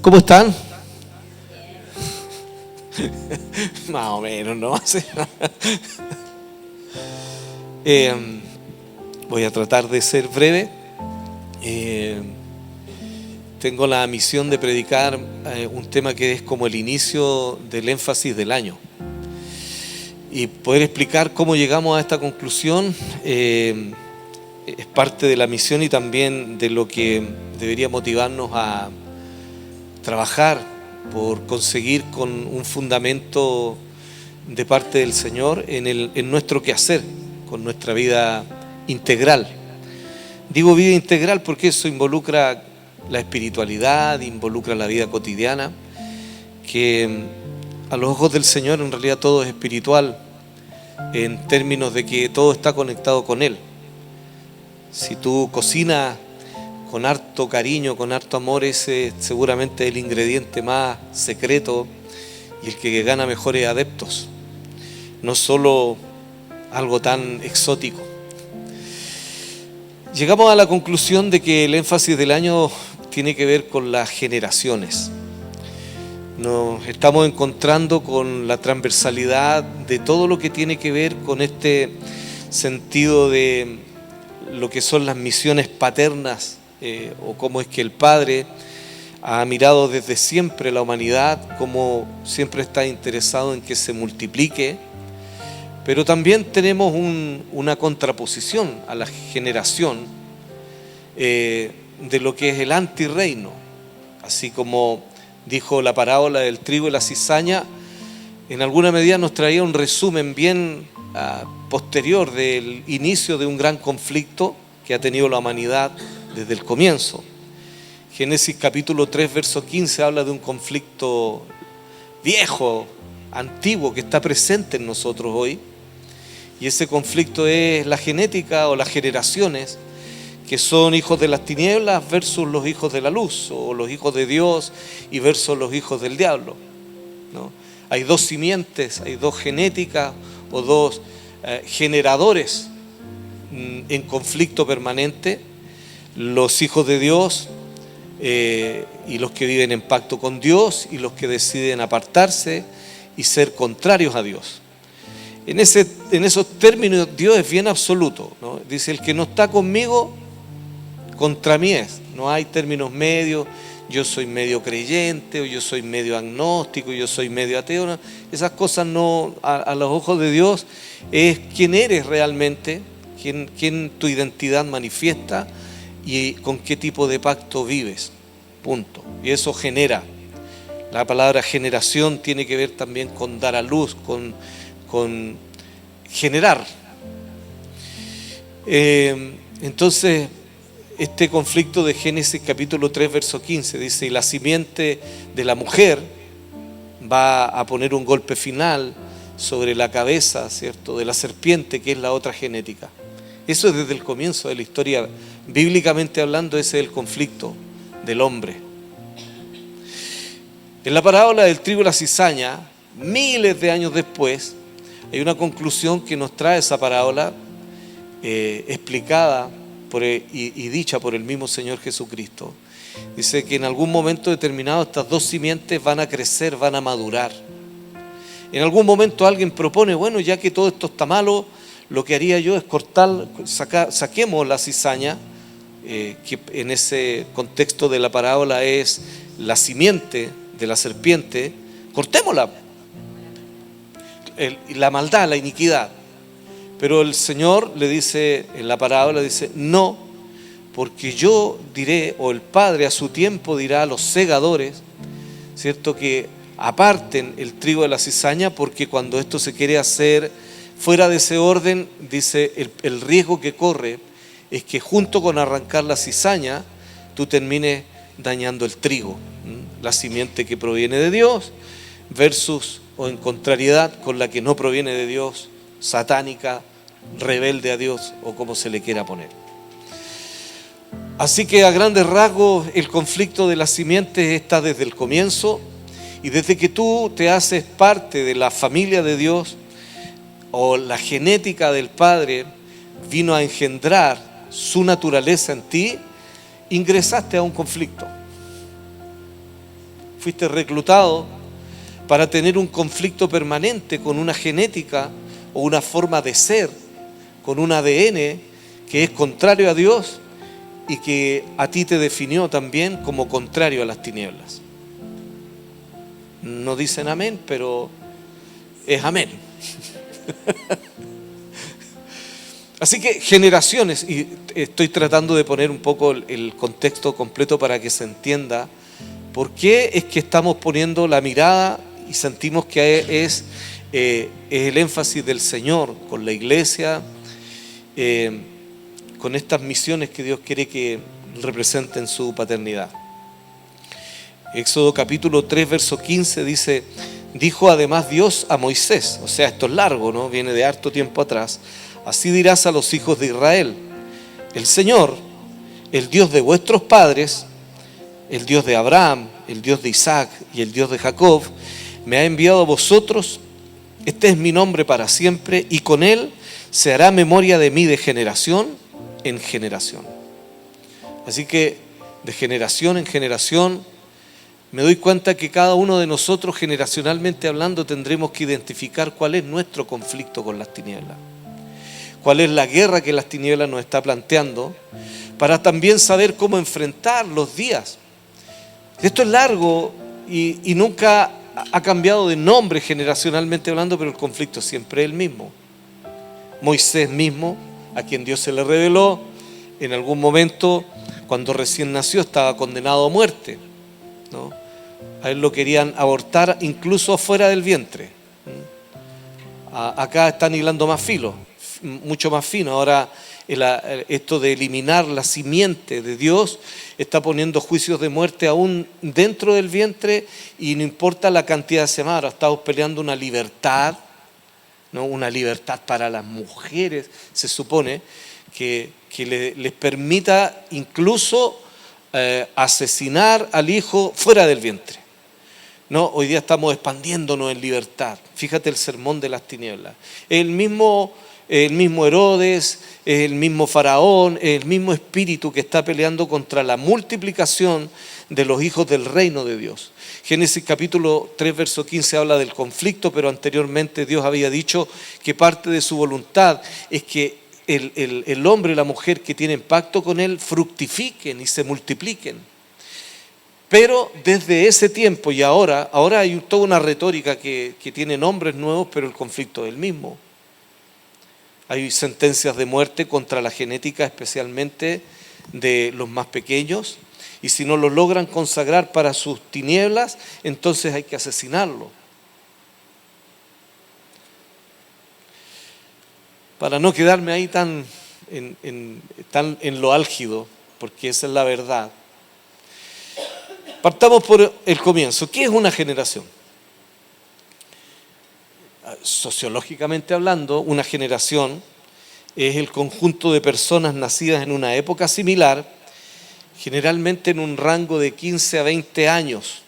¿Cómo están? Más o menos, ¿no? Voy a tratar de ser breve. Tengo la misión de predicar un tema que es como el inicio del énfasis del año. Y poder explicar cómo llegamos a esta conclusión es parte de la misión y también de lo que debería motivarnos a trabajar por conseguir con un fundamento de parte del Señor en nuestro quehacer, con nuestra vida integral. Digo vida integral porque eso involucra la espiritualidad, involucra la vida cotidiana, que a los ojos del Señor en realidad todo es espiritual, en términos de que todo está conectado con Él. Si tú cocinas con harto cariño, con harto amor, ese seguramente es el ingrediente más secreto y el que gana mejores adeptos, no solo algo tan exótico. Llegamos a la conclusión de que el énfasis del año tiene que ver con las generaciones. Nos estamos encontrando con la transversalidad de todo lo que tiene que ver con este sentido de lo que son las misiones paternas, o cómo es que el Padre ha mirado desde siempre la humanidad, cómo siempre está interesado en que se multiplique, pero también tenemos una contraposición a la generación de lo que es el antirreino, así como dijo la parábola del trigo y la cizaña. En alguna medida nos traía un resumen bien posterior del inicio de un gran conflicto que ha tenido la humanidad desde el comienzo. Génesis capítulo 3, verso 15 habla de un conflicto viejo, antiguo, que está presente en nosotros hoy. Y ese conflicto es la genética o las generaciones, que son hijos de las tinieblas versus los hijos de la luz, o los hijos de Dios y versus los hijos del diablo, ¿no? Hay dos simientes, hay dos genéticas o dos generadores en conflicto permanente: los hijos de Dios y los que viven en pacto con Dios, y los que deciden apartarse y ser contrarios a Dios. En esos términos Dios es bien absoluto, ¿no? Dice: el que no está conmigo, contra mí es. No hay términos medios: yo soy medio creyente, o yo soy medio agnóstico, yo soy medio ateo. No, esas cosas no, a los ojos de Dios es quién eres realmente, quién tu identidad manifiesta y con qué tipo de pacto vives, punto. Y eso genera. La palabra generación tiene que ver también con dar a luz, con generar. Entonces, este conflicto de Génesis capítulo 3, verso 15 dice: y la simiente de la mujer va a poner un golpe final sobre la cabeza, ¿cierto?, de la serpiente, que es la otra genética. Eso es desde el comienzo de la historia. Bíblicamente hablando, ese es el conflicto del hombre. En la parábola del trigo y la cizaña, miles de años después, hay una conclusión que nos trae esa parábola, explicada y dicha por el mismo Señor Jesucristo. Dice que en algún momento determinado estas dos simientes van a crecer, van a madurar. En algún momento alguien propone: bueno, ya que todo esto está malo, lo que haría yo es saquemos la cizaña, que en ese contexto de la parábola es la simiente de la serpiente, cortémosla. La maldad, la iniquidad. Pero el Señor le dice en la parábola, dice: no, porque yo diré, o el Padre a su tiempo dirá a los segadores, ¿cierto?, que aparten el trigo de la cizaña, porque cuando esto se quiere hacer fuera de ese orden, dice, el riesgo que corre es que junto con arrancar la cizaña, tú termines dañando el trigo, la simiente que proviene de Dios versus, o en contrariedad con la que no proviene de Dios, satánica, rebelde a Dios, o como se le quiera poner. Así que a grandes rasgos el conflicto de las simientes está desde el comienzo, y desde que tú te haces parte de la familia de Dios, o la genética del Padre vino a engendrar su naturaleza en ti, ingresaste a un conflicto. fuiste reclutado para tener un conflicto permanente con una genética o una forma de ser, con un ADN que es contrario a Dios y que a ti te definió también como contrario a las tinieblas. No dicen amén, pero es amén. Así que generaciones, y estoy tratando de poner un poco el contexto completo para que se entienda por qué es que estamos poniendo la mirada y sentimos que es el énfasis del Señor con la iglesia, con estas misiones que Dios quiere que representen su paternidad. Éxodo capítulo 3, verso 15 dice: dijo además Dios a Moisés, o sea, esto es largo, ¿no? Viene de harto tiempo atrás. Así dirás a los hijos de Israel: el Señor, el Dios de vuestros padres, el Dios de Abraham, el Dios de Isaac y el Dios de Jacob, me ha enviado a vosotros. Este es mi nombre para siempre, y con él se hará memoria de mí de generación en generación. Así que de generación en generación me doy cuenta que cada uno de nosotros, generacionalmente hablando, tendremos que identificar cuál es nuestro conflicto con las tinieblas, cuál es la guerra que las tinieblas nos está planteando, para también saber cómo enfrentar los días. Esto es largo y nunca ha cambiado de nombre generacionalmente hablando, pero el conflicto siempre es el mismo. Moisés mismo, a quien Dios se le reveló, en algún momento, cuando recién nació, estaba condenado a muerte, ¿no? A él lo querían abortar incluso fuera del vientre. Acá están hilando más filo, mucho más fino. Ahora esto de eliminar la simiente de Dios está poniendo juicios de muerte aún dentro del vientre, y no importa la cantidad de semanas. Ahora estamos peleando una libertad, ¿no? Una libertad para las mujeres, se supone, que les permita incluso asesinar al hijo fuera del vientre. No, hoy día estamos expandiéndonos en libertad. Fíjate el sermón de las tinieblas. El mismo Herodes, el mismo Faraón, el mismo espíritu que está peleando contra la multiplicación de los hijos del reino de Dios. Génesis capítulo 3, verso 15 habla del conflicto, pero anteriormente Dios había dicho que parte de su voluntad es que el hombre y la mujer que tienen pacto con él fructifiquen y se multipliquen. Pero desde ese tiempo y ahora hay toda una retórica que tiene nombres nuevos, pero el conflicto es el mismo. Hay sentencias de muerte contra la genética, especialmente de los más pequeños, y si no lo logran consagrar para sus tinieblas, entonces hay que asesinarlo. Para no quedarme ahí tan en lo álgido, porque esa es la verdad. Partamos por el comienzo. ¿Qué es una generación? Sociológicamente hablando, una generación es el conjunto de personas nacidas en una época similar, generalmente en un rango de 15 a 20 años.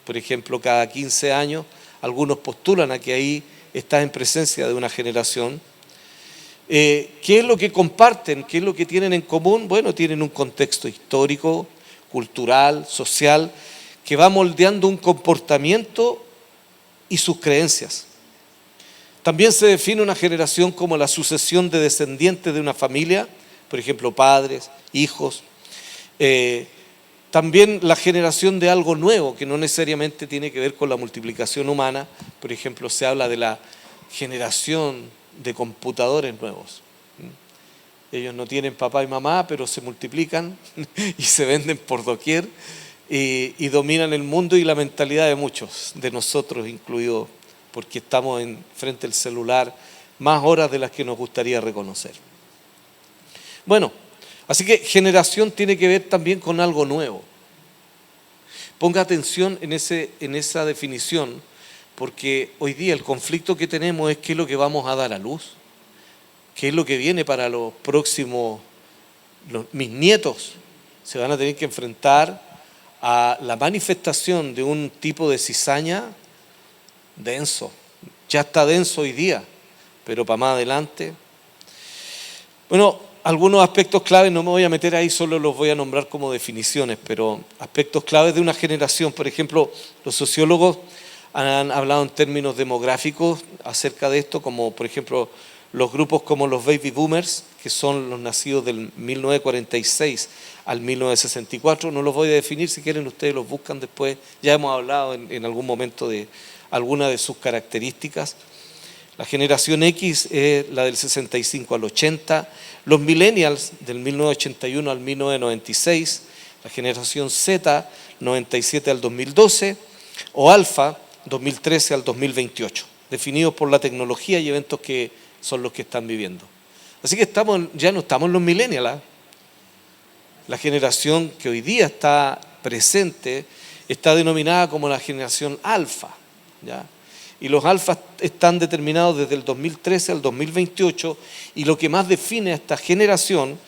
Por ejemplo, cada 15 años, algunos postulan a que ahí estás en presencia de una generación. ¿Qué es lo que comparten? ¿Qué es lo que tienen en común? Bueno, tienen un contexto histórico, cultural, social, que va moldeando un comportamiento y sus creencias. También se define una generación como la sucesión de descendientes de una familia, por ejemplo, padres, hijos. También la generación de algo nuevo, que no necesariamente tiene que ver con la multiplicación humana. Por ejemplo, se habla de la generación de computadores nuevos. Ellos no tienen papá y mamá, pero se multiplican y se venden por doquier y dominan el mundo y la mentalidad de muchos, de nosotros incluidos, porque estamos frente al celular más horas de las que nos gustaría reconocer. Bueno, así que generación tiene que ver también con algo nuevo. Ponga atención en esa definición, porque hoy día el conflicto que tenemos es qué es lo que vamos a dar a luz. ¿Qué es lo que viene para los próximos? Mis nietos se van a tener que enfrentar a la manifestación de un tipo de cizaña denso. Ya está denso hoy día, pero para más adelante. Bueno, algunos aspectos claves, no me voy a meter ahí, solo los voy a nombrar como definiciones, pero aspectos claves de una generación. Por ejemplo, los sociólogos han hablado en términos demográficos acerca de esto, como por ejemplo los grupos como los baby boomers, que son los nacidos del 1946 al 1964. No los voy a definir, si quieren ustedes los buscan después. Ya hemos hablado en algún momento de alguna de sus características. La generación X es la del 65 al 80, los millennials del 1981 al 1996, la generación Z 97 al 2012 o alfa 2013 al 2028, definidos por la tecnología y eventos que son los que están viviendo. Así que ya no estamos en los millennials, ¿eh? La generación que hoy día está presente está denominada como la generación alfa, ¿ya? Y los alfas están determinados desde el 2013 al 2028, y lo que más define a esta generación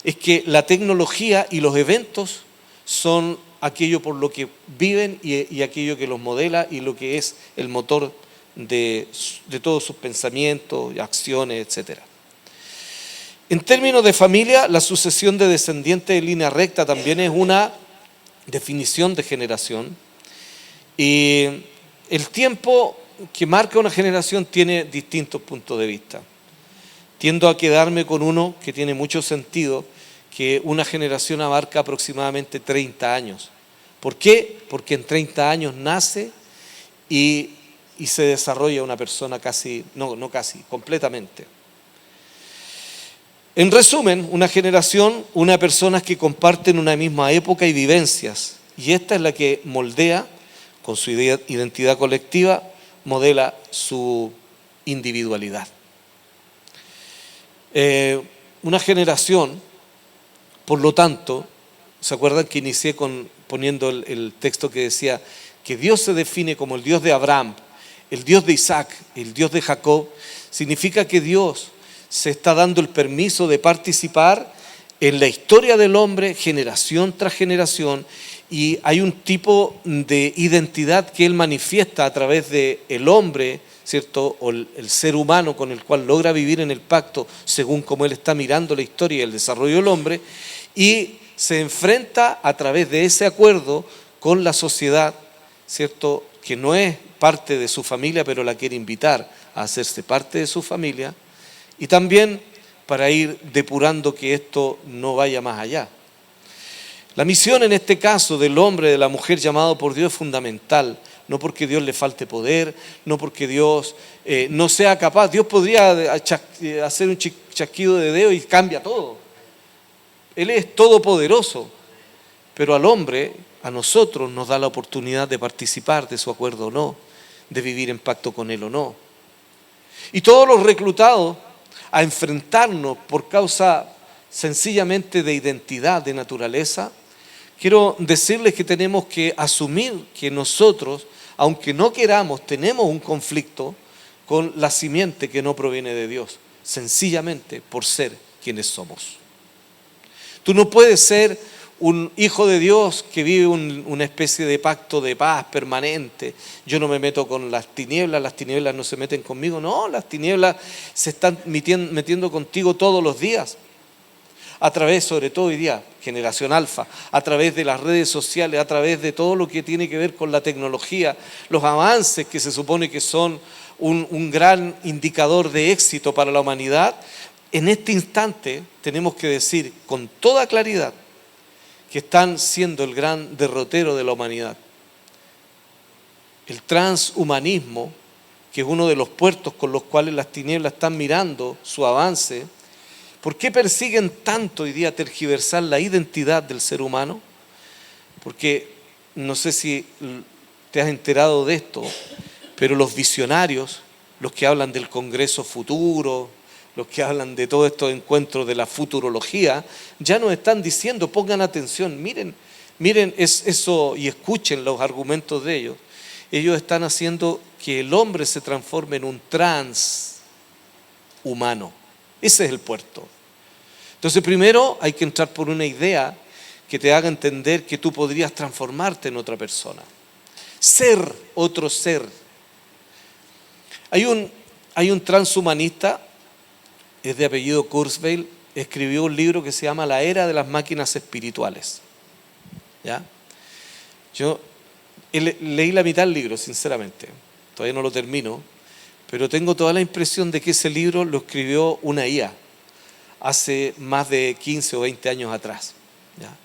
es que la tecnología y los eventos son aquello por lo que viven y aquello que los modela y lo que es el motor de todos sus pensamientos, acciones, etc. En términos de familia, la sucesión de descendientes en línea recta también es una definición de generación, y el tiempo que marca una generación tiene distintos puntos de vista. Tiendo a quedarme con uno que tiene mucho sentido, que una generación abarca aproximadamente 30 años. ¿Por qué? Porque en 30 años nace y se desarrolla una persona completamente. En resumen, una generación, una personas que comparten una misma época y vivencias, y esta es la que moldea, con su identidad colectiva, modela su individualidad. Una generación, por lo tanto, ¿se acuerdan que inicié poniendo el texto que decía que Dios se define como el Dios de Abraham, el Dios de Isaac, el Dios de Jacob? Significa que Dios se está dando el permiso de participar en la historia del hombre generación tras generación, y hay un tipo de identidad que Él manifiesta a través del hombre, ¿cierto? O el ser humano con el cual logra vivir en el pacto según como Él está mirando la historia y el desarrollo del hombre, y se enfrenta a través de ese acuerdo con la sociedad, ¿cierto? Que no es parte de su familia, pero la quiere invitar a hacerse parte de su familia, y también para ir depurando que esto no vaya más allá. La misión en este caso del hombre, de la mujer llamado por Dios es fundamental, no porque Dios le falte poder, no porque Dios no sea capaz. Dios podría hacer un chasquido de dedo y cambia todo. Él es todopoderoso, pero al hombre, a nosotros nos da la oportunidad de participar de su acuerdo o no, de vivir en pacto con Él o no. Y todos los reclutados a enfrentarnos por causa sencillamente de identidad, de naturaleza, quiero decirles que tenemos que asumir que nosotros, aunque no queramos, tenemos un conflicto con la simiente que no proviene de Dios, sencillamente por ser quienes somos. Tú no puedes ser un hijo de Dios que vive una especie de pacto de paz permanente. Yo no me meto con las tinieblas no se meten conmigo. No, las tinieblas se están metiendo contigo todos los días. A través, sobre todo hoy día, generación alfa, a través de las redes sociales, a través de todo lo que tiene que ver con la tecnología, los avances que se supone que son un gran indicador de éxito para la humanidad. En este instante tenemos que decir con toda claridad que están siendo el gran derrotero de la humanidad. El transhumanismo, que es uno de los puertos con los cuales las tinieblas están mirando su avance. ¿Por qué persiguen tanto hoy día tergiversar la identidad del ser humano? Porque no sé si te has enterado de esto, pero los visionarios, los que hablan del Congreso futuro, los que hablan de todos estos encuentros de la futurología, ya nos están diciendo, pongan atención, miren eso y escuchen los argumentos de ellos. Ellos están haciendo que el hombre se transforme en un transhumano. Ese es el puerto. Entonces primero hay que entrar por una idea que te haga entender que tú podrías transformarte en otra persona. Ser otro ser. Hay un transhumanista, es de apellido Kurzweil, escribió un libro que se llama La Era de las Máquinas Espirituales. ¿Ya? Yo leí la mitad del libro, sinceramente. Todavía no lo termino, pero tengo toda la impresión de que ese libro lo escribió una IA hace más de 15 o 20 años atrás. ¿Ya?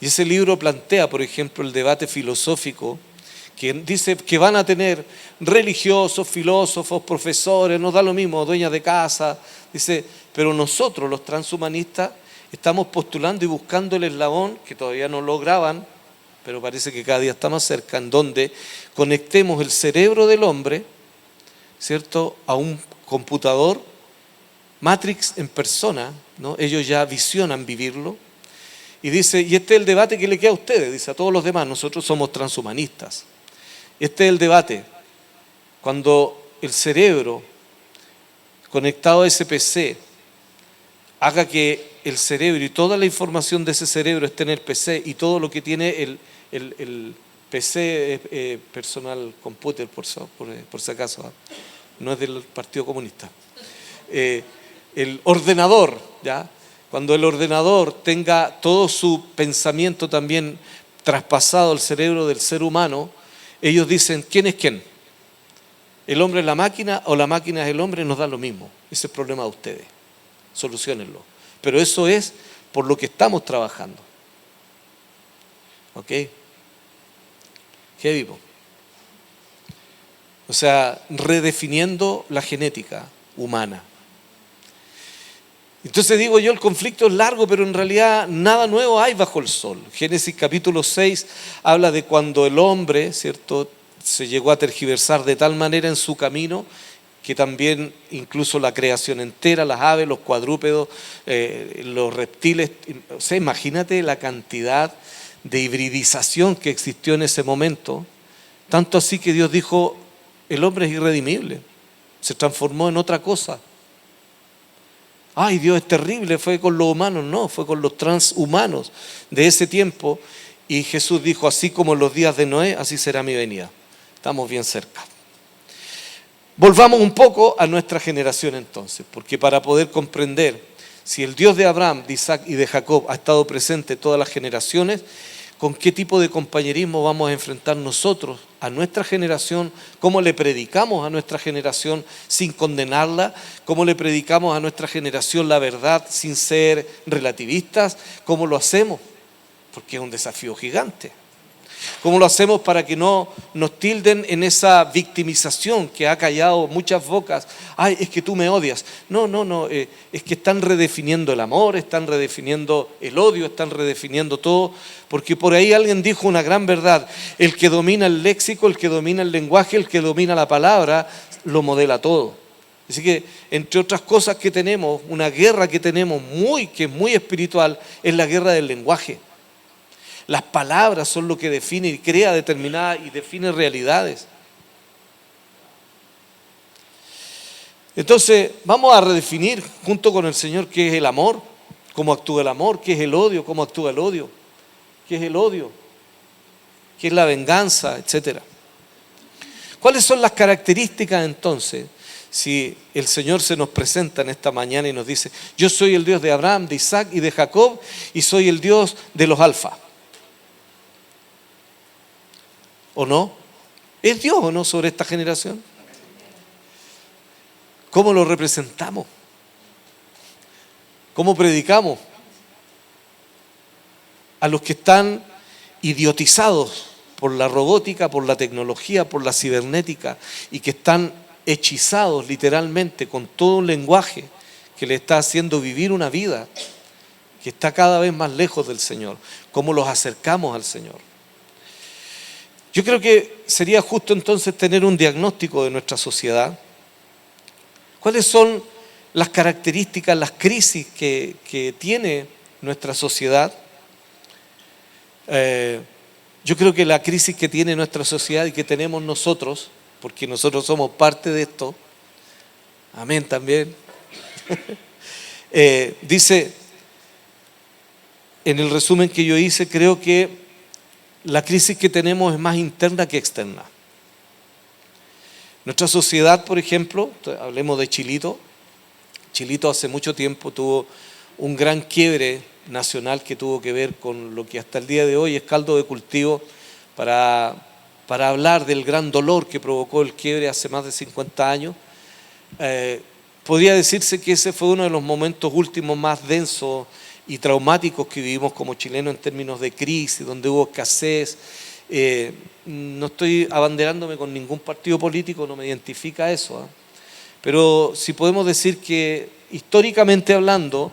Y ese libro plantea, por ejemplo, el debate filosófico que dice que van a tener religiosos, filósofos, profesores, nos da lo mismo, dueñas de casa, dice, pero nosotros los transhumanistas estamos postulando y buscando el eslabón que todavía no lograban, pero parece que cada día está más cerca, en donde conectemos el cerebro del hombre, ¿cierto?, a un computador, Matrix en persona, ¿no? Ellos ya visionan vivirlo. Y dice, y este es el debate que le queda a ustedes, dice, a todos los demás, nosotros somos transhumanistas. Este es el debate. Cuando el cerebro conectado a ese PC haga que el cerebro y toda la información de ese cerebro esté en el PC y todo lo que tiene el PC personal computer, por si acaso, no es del Partido Comunista. El ordenador, ¿ya? Cuando el ordenador tenga todo su pensamiento también traspasado al cerebro del ser humano, ellos dicen, ¿quién es quién? ¿El hombre es la máquina o la máquina es el hombre? Nos da lo mismo. Ese es el problema de ustedes. Soluciónenlo. Pero eso es por lo que estamos trabajando. ¿Ok? Heavy, po. O sea, redefiniendo la genética humana. Entonces digo yo, el conflicto es largo, pero en realidad nada nuevo hay bajo el sol. Génesis capítulo 6 habla de cuando el hombre, ¿cierto?, se llegó a tergiversar de tal manera en su camino que también incluso la creación entera, las aves, los cuadrúpedos, los reptiles. O sea, imagínate la cantidad de hibridización que existió en ese momento. Tanto así que Dios dijo, el hombre es irredimible, se transformó en otra cosa. Ay, Dios es terrible, fue con los humanos. No, fue con los transhumanos de ese tiempo. Y Jesús dijo, así como en los días de Noé, así será mi venida. Estamos bien cerca. Volvamos un poco a nuestra generación entonces, porque para poder comprender si el Dios de Abraham, de Isaac y de Jacob ha estado presente en todas las generaciones, ¿con qué tipo de compañerismo vamos a enfrentar nosotros a nuestra generación? ¿Cómo le predicamos a nuestra generación sin condenarla? ¿Cómo le predicamos a nuestra generación la verdad sin ser relativistas? ¿Cómo lo hacemos? Porque es un desafío gigante. ¿Cómo lo hacemos para que no nos tilden en esa victimización que ha callado muchas bocas? Ay, es que tú me odias. No, es que están redefiniendo el amor, están redefiniendo el odio, están redefiniendo todo, porque por ahí alguien dijo una gran verdad: el que domina el léxico, el que domina el lenguaje, el que domina la palabra, lo modela todo. Así que, entre otras cosas que tenemos, una guerra que tenemos que es muy espiritual, es la guerra del lenguaje. Las palabras son lo que define y crea determinadas y define realidades. Entonces, vamos a redefinir junto con el Señor qué es el amor, cómo actúa el amor, qué es el odio, cómo actúa el odio, qué es el odio, qué es la venganza, etc. ¿Cuáles son las características entonces? Si el Señor se nos presenta en esta mañana y nos dice, yo soy el Dios de Abraham, de Isaac y de Jacob, y soy el Dios de los alfa. ¿O no? ¿Es Dios o no sobre esta generación? ¿Cómo lo representamos? ¿Cómo predicamos? A los que están idiotizados por la robótica, por la tecnología, por la cibernética, y que están hechizados literalmente con todo un lenguaje que le está haciendo vivir una vida que está cada vez más lejos del Señor. ¿Cómo los acercamos al Señor? Yo creo que sería justo entonces tener un diagnóstico de nuestra sociedad. ¿Cuáles son las características, las crisis que tiene nuestra sociedad? Yo creo que la crisis que tiene nuestra sociedad y que tenemos nosotros, porque nosotros somos parte de esto, amén también, dice, en el resumen que yo hice, creo que la crisis que tenemos es más interna que externa. Nuestra sociedad, por ejemplo, hablemos de Chilito. Chilito hace mucho tiempo tuvo un gran quiebre nacional que tuvo que ver con lo que hasta el día de hoy es caldo de cultivo para hablar del gran dolor que provocó el quiebre hace más de 50 años. Podría decirse que ese fue uno de los momentos últimos más densos y traumáticos que vivimos como chilenos en términos de crisis, donde hubo escasez. No estoy abanderándome con ningún partido político, no me identifica eso, ¿eh? Pero sí podemos decir que históricamente hablando,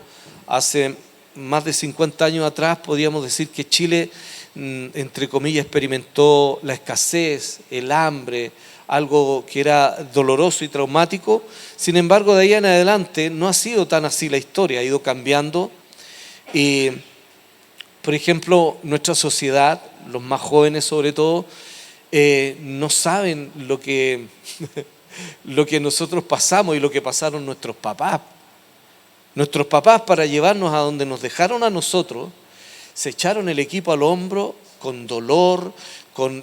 hace más de 50 años atrás, podríamos decir que Chile, entre comillas, experimentó la escasez, el hambre, algo que era doloroso y traumático. Sin embargo, de ahí en adelante no ha sido tan así la historia, ha ido cambiando. Y, por ejemplo, nuestra sociedad, los más jóvenes sobre todo, no saben lo que nosotros pasamos y lo que pasaron nuestros papás. Nuestros papás, para llevarnos a donde nos dejaron a nosotros, se echaron el equipo al hombro con dolor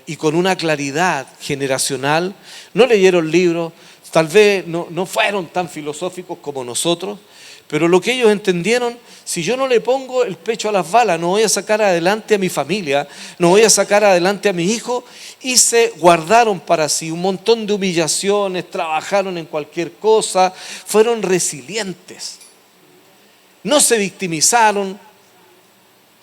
y con una claridad generacional. No leyeron libros, tal vez no fueron tan filosóficos como nosotros, pero lo que ellos entendieron: si yo no le pongo el pecho a las balas, no voy a sacar adelante a mi familia, no voy a sacar adelante a mis hijos. Y se guardaron para sí un montón de humillaciones, trabajaron en cualquier cosa, fueron resilientes. No se victimizaron,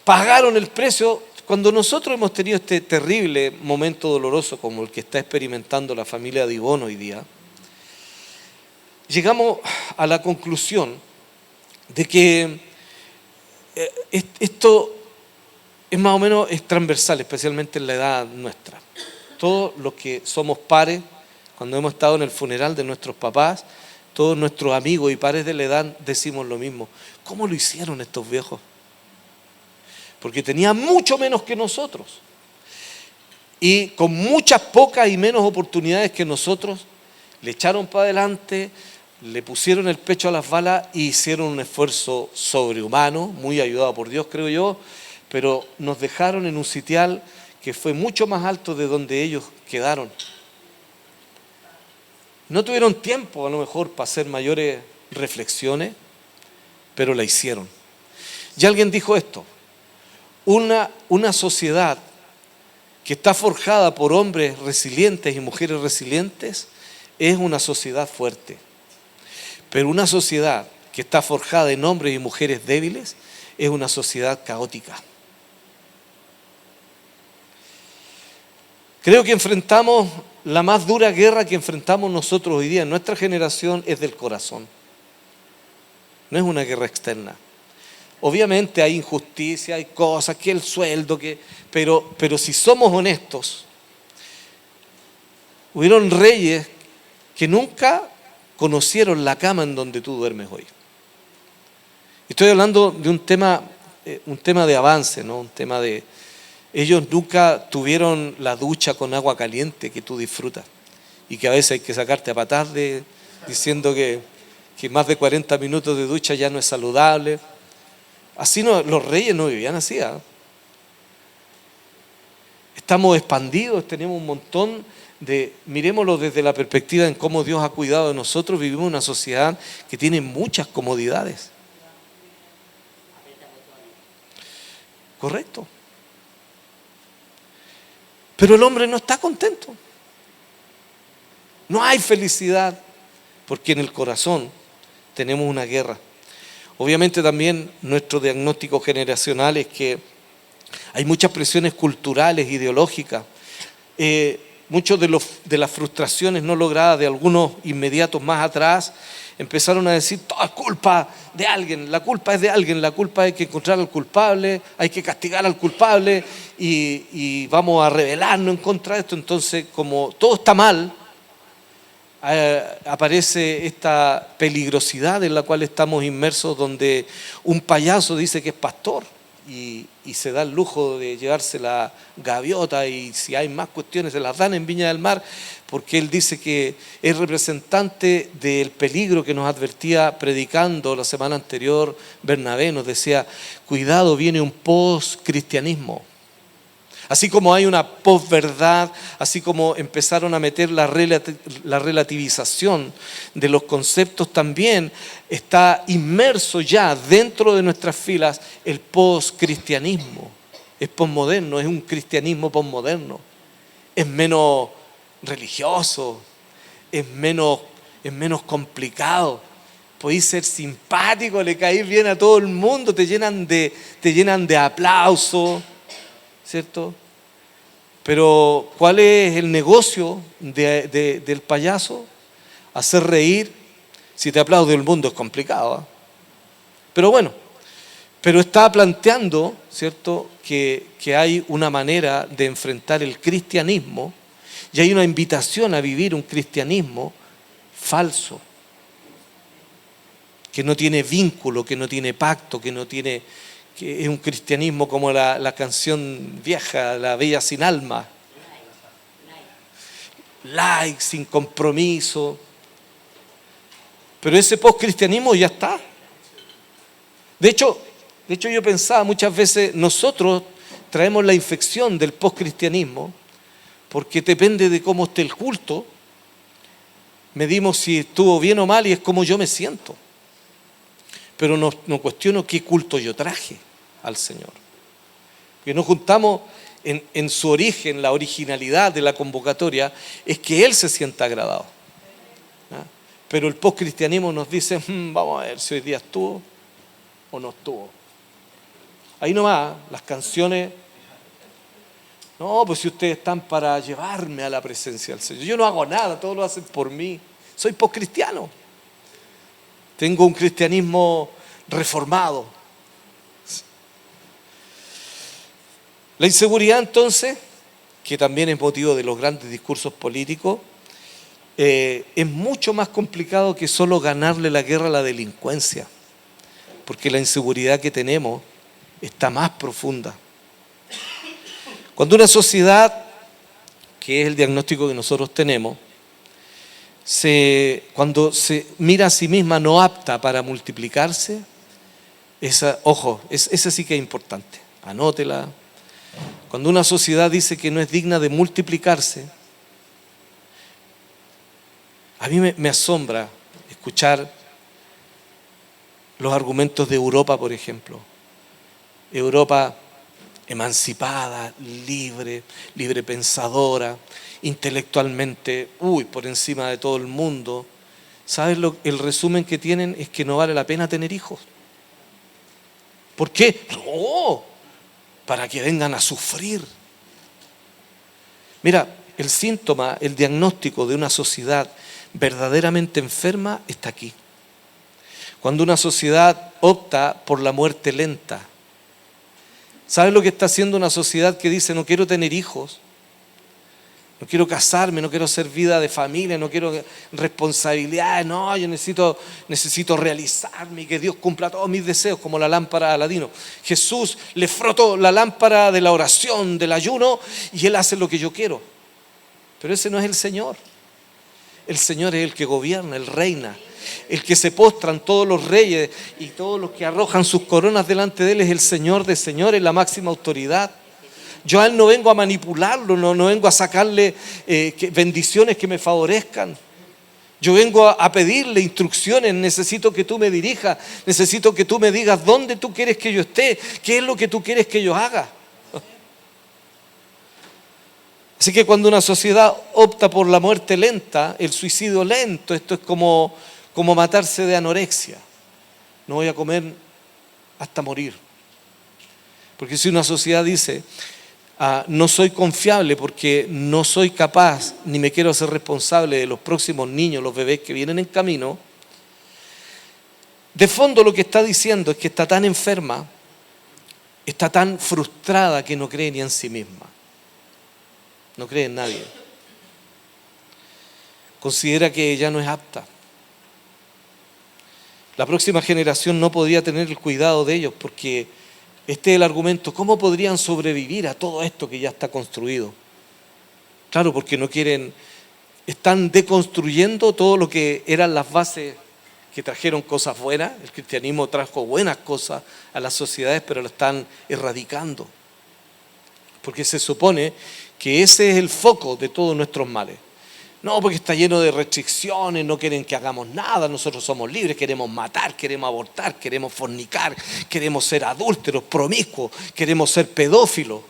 pagaron el precio. Cuando nosotros hemos tenido este terrible momento doloroso como el que está experimentando la familia Dibón hoy día, llegamos a la conclusión de que esto es más o menos transversal, especialmente en la edad nuestra. Todos los que somos pares, cuando hemos estado en el funeral de nuestros papás, todos nuestros amigos y pares de la edad decimos lo mismo: ¿cómo lo hicieron estos viejos? Porque tenían mucho menos que nosotros y con muchas pocas y menos oportunidades que nosotros, le echaron para adelante, le pusieron el pecho a las balas y hicieron un esfuerzo sobrehumano, muy ayudado por Dios, creo yo, pero nos dejaron en un sitial que fue mucho más alto de donde ellos quedaron. No tuvieron tiempo a lo mejor para hacer mayores reflexiones, pero la hicieron. Y alguien dijo esto: una sociedad que está forjada por hombres resilientes y mujeres resilientes es una sociedad fuerte. Pero una sociedad que está forjada en hombres y mujeres débiles es una sociedad caótica. Creo que enfrentamos la más dura guerra que enfrentamos nosotros hoy día en nuestra generación es del corazón. No es una guerra externa. Obviamente hay injusticia, hay cosas, que el sueldo, pero si somos honestos, hubieron reyes que nunca conocieron la cama en donde tú duermes hoy. Estoy hablando de un tema de avance, ¿no? Un tema de... Ellos nunca tuvieron la ducha con agua caliente que tú disfrutas y que a veces hay que sacarte a patadas diciendo que más de 40 minutos de ducha ya no es saludable. Así no, los reyes no vivían así, ¿eh? Estamos expandidos, tenemos un montón de... Miremoslo desde la perspectiva en cómo Dios ha cuidado de nosotros. Vivimos en una sociedad que tiene muchas comodidades. Correcto. Pero el hombre no está contento. No hay felicidad porque en el corazón tenemos una guerra. Obviamente también nuestro diagnóstico generacional es que hay muchas presiones culturales, ideológicas. Muchos de las frustraciones no logradas de algunos inmediatos más atrás empezaron a decir: todo es culpa de alguien, la culpa es de alguien, la culpa hay que encontrar al culpable, hay que castigar al culpable y vamos a rebelarnos en contra de esto. Entonces, como todo está mal, aparece esta peligrosidad en la cual estamos inmersos, donde un payaso dice que es pastor y se da el lujo de llevarse la gaviota, y si hay más cuestiones se las dan en Viña del Mar, porque él dice que es representante del peligro que nos advertía predicando la semana anterior Bernabé. Nos decía: cuidado, viene un post-cristianismo. Así como hay una posverdad, así como empezaron a meter la relativización de los conceptos, también está inmerso ya dentro de nuestras filas el poscristianismo. Es posmoderno, es un cristianismo posmoderno. Es menos religioso, es menos complicado. Podéis ser simpático, le caís bien a todo el mundo, te llenan de aplausos, ¿cierto? Pero ¿cuál es el negocio del payaso? Hacer reír. Si te aplaude el mundo es complicado, ¿eh? Pero bueno, pero está planteando, ¿cierto?, que hay una manera de enfrentar el cristianismo y hay una invitación a vivir un cristianismo falso, que no tiene vínculo, que no tiene pacto, que es un cristianismo como la canción vieja, La Bella Sin Alma. Like, sin compromiso. Pero ese postcristianismo ya está. De hecho, yo pensaba muchas veces, nosotros traemos la infección del postcristianismo porque depende de cómo esté el culto, medimos si estuvo bien o mal y es como yo me siento. Pero no cuestiono qué culto yo traje al Señor. Que nos juntamos en su origen, la originalidad de la convocatoria, es que Él se sienta agradado. ¿Ah? Pero el postcristianismo nos dice, vamos a ver si hoy día estuvo o no estuvo. Ahí nomás, las canciones, no, pues si ustedes están para llevarme a la presencia del Señor. Yo no hago nada, todos lo hacen por mí. Soy postcristiano. Tengo un cristianismo reformado. La inseguridad, entonces, que también es motivo de los grandes discursos políticos, es mucho más complicado que solo ganarle la guerra a la delincuencia, porque la inseguridad que tenemos está más profunda. Cuando una sociedad, que es el diagnóstico que nosotros tenemos, cuando se mira a sí misma no apta para multiplicarse, esa sí que es importante, anótela. Cuando una sociedad dice que no es digna de multiplicarse, a mí me asombra escuchar los argumentos de Europa, por ejemplo. Europa emancipada, libre pensadora, intelectualmente, por encima de todo el mundo. ¿Sabes el resumen que tienen? Es que no vale la pena tener hijos. ¿Por qué? No, para que vengan a sufrir. Mira, el síntoma, el diagnóstico de una sociedad verdaderamente enferma está aquí. Cuando una sociedad opta por la muerte lenta. ¿Sabes lo que está haciendo una sociedad que dice no quiero tener hijos? No quiero casarme, no quiero hacer vida de familia, no quiero responsabilidades, no, yo necesito realizarme y que Dios cumpla todos mis deseos, como la lámpara de Aladino. Jesús le frotó la lámpara de la oración, del ayuno, y Él hace lo que yo quiero. Pero ese no es el Señor. El Señor es el que gobierna, Él reina. El que se postran todos los reyes y todos los que arrojan sus coronas delante de Él es el Señor de señores, la máxima autoridad. Yo a Él no vengo a manipularlo, no vengo a sacarle bendiciones que me favorezcan. Yo vengo a pedirle instrucciones, necesito que tú me dirijas, necesito que tú me digas dónde tú quieres que yo esté, qué es lo que tú quieres que yo haga. Así que cuando una sociedad opta por la muerte lenta, el suicidio lento, esto es como matarse de anorexia. No voy a comer hasta morir. Porque si una sociedad dice, no soy confiable porque no soy capaz ni me quiero hacer responsable de los próximos niños, los bebés que vienen en camino, de fondo lo que está diciendo es que está tan enferma, está tan frustrada que no cree ni en sí misma. No cree en nadie. Considera que ella no es apta. La próxima generación no podría tener el cuidado de ellos porque este es el argumento. ¿Cómo podrían sobrevivir a todo esto que ya está construido? Claro, porque no quieren, están deconstruyendo todo lo que eran las bases que trajeron cosas buenas. El cristianismo trajo buenas cosas a las sociedades, pero lo están erradicando. porque se supone que ese es el foco de todos nuestros males. No, porque está lleno de restricciones, no quieren que hagamos nada, nosotros somos libres, queremos matar, queremos abortar, queremos fornicar, queremos ser adúlteros, promiscuos, queremos ser pedófilos.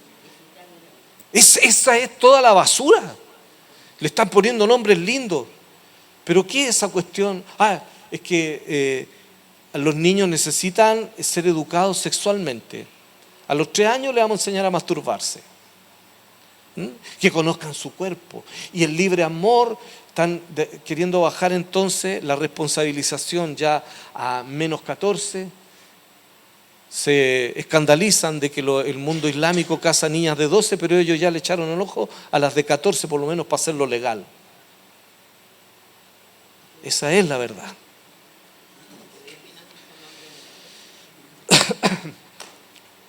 Esa es toda la basura. Le están poniendo nombres lindos. ¿Pero qué es esa cuestión? Es que los niños necesitan ser educados sexualmente. A los 3 años le vamos a enseñar a masturbarse. Que conozcan su cuerpo. Y el libre amor, están queriendo bajar entonces la responsabilización ya a menos 14. Se escandalizan de que el mundo islámico casa niñas de 12, pero ellos ya le echaron el ojo a las de 14 por lo menos para hacerlo legal. Esa es la verdad.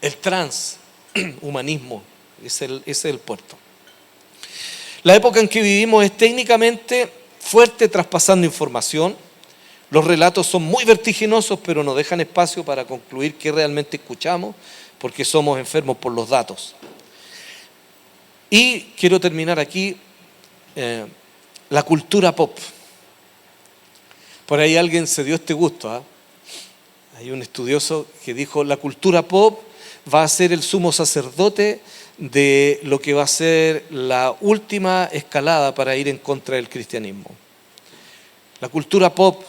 El transhumanismo ese es el puerto. La época en que vivimos es técnicamente fuerte, traspasando información. Los relatos son muy vertiginosos, pero nos dejan espacio para concluir qué realmente escuchamos, porque somos enfermos por los datos. Y quiero terminar aquí, la cultura pop. Por ahí alguien se dio este gusto. Hay un estudioso que dijo, la cultura pop va a ser el sumo sacerdote de lo que va a ser la última escalada para ir en contra del cristianismo. La cultura pop,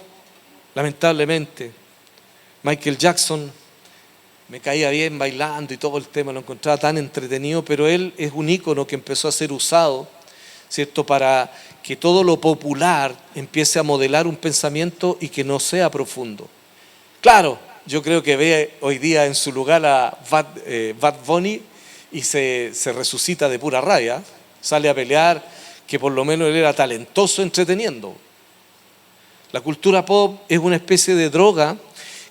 lamentablemente, Michael Jackson me caía bien bailando y todo el tema, lo encontraba tan entretenido, pero él es un ícono que empezó a ser usado, ¿cierto?, para que todo lo popular empiece a modelar un pensamiento y que no sea profundo. Claro, yo creo que ve hoy día en su lugar a Bad Bunny y se resucita de pura rabia, sale a pelear, que por lo menos él era talentoso entreteniendo. La cultura pop es una especie de droga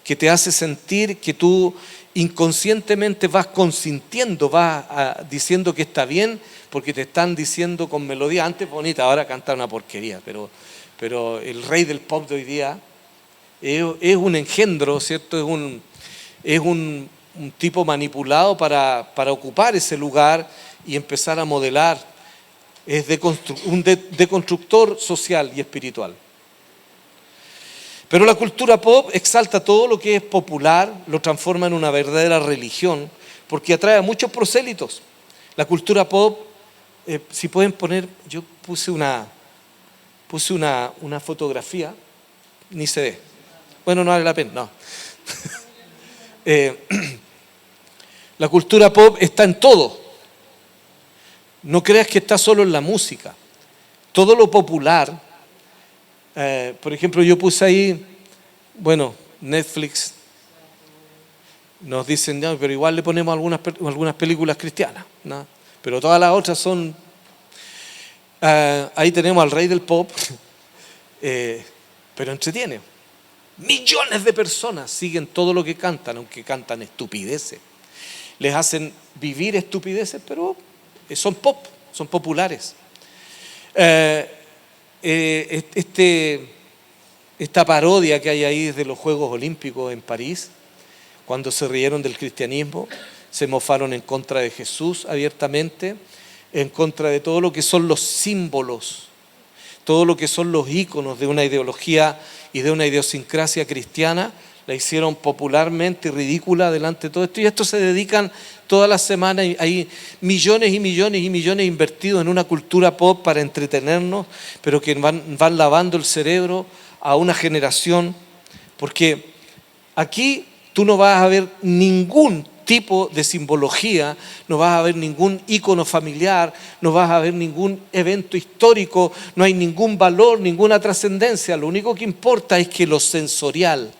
que te hace sentir que tú inconscientemente vas consintiendo, vas diciendo que está bien, porque te están diciendo con melodía, antes bonita, ahora canta una porquería, pero el rey del pop de hoy día es un engendro, ¿cierto? Es un tipo manipulado para ocupar ese lugar y empezar a modelar. Es un deconstructor social y espiritual. Pero la cultura pop exalta todo lo que es popular, lo transforma en una verdadera religión, porque atrae a muchos prosélitos. La cultura pop, si pueden poner, yo puse una fotografía, ni se ve. Bueno, no vale la pena, no. La cultura pop está en todo. No creas que está solo en la música. Todo lo popular, por ejemplo, yo puse ahí, bueno, Netflix, nos dicen, no, pero igual le ponemos algunas películas cristianas, ¿no? Pero todas las otras son, ahí tenemos al rey del pop, pero entretiene. Millones de personas siguen todo lo que cantan, aunque cantan estupideces. Les hacen vivir estupideces, pero son pop, son populares. Esta parodia que hay ahí desde los Juegos Olímpicos en París, cuando se rieron del cristianismo, se mofaron en contra de Jesús abiertamente, en contra de todo lo que son los símbolos, todo lo que son los íconos de una ideología y de una idiosincrasia cristiana, la hicieron popularmente ridícula delante de todo esto, y esto se dedican todas las semanas, hay millones y millones y millones invertidos en una cultura pop para entretenernos, pero que van lavando el cerebro a una generación, porque aquí tú no vas a ver ningún tipo de simbología, no vas a ver ningún ícono familiar, no vas a ver ningún evento histórico, no hay ningún valor, ninguna trascendencia. Lo único que importa es que lo sensorial,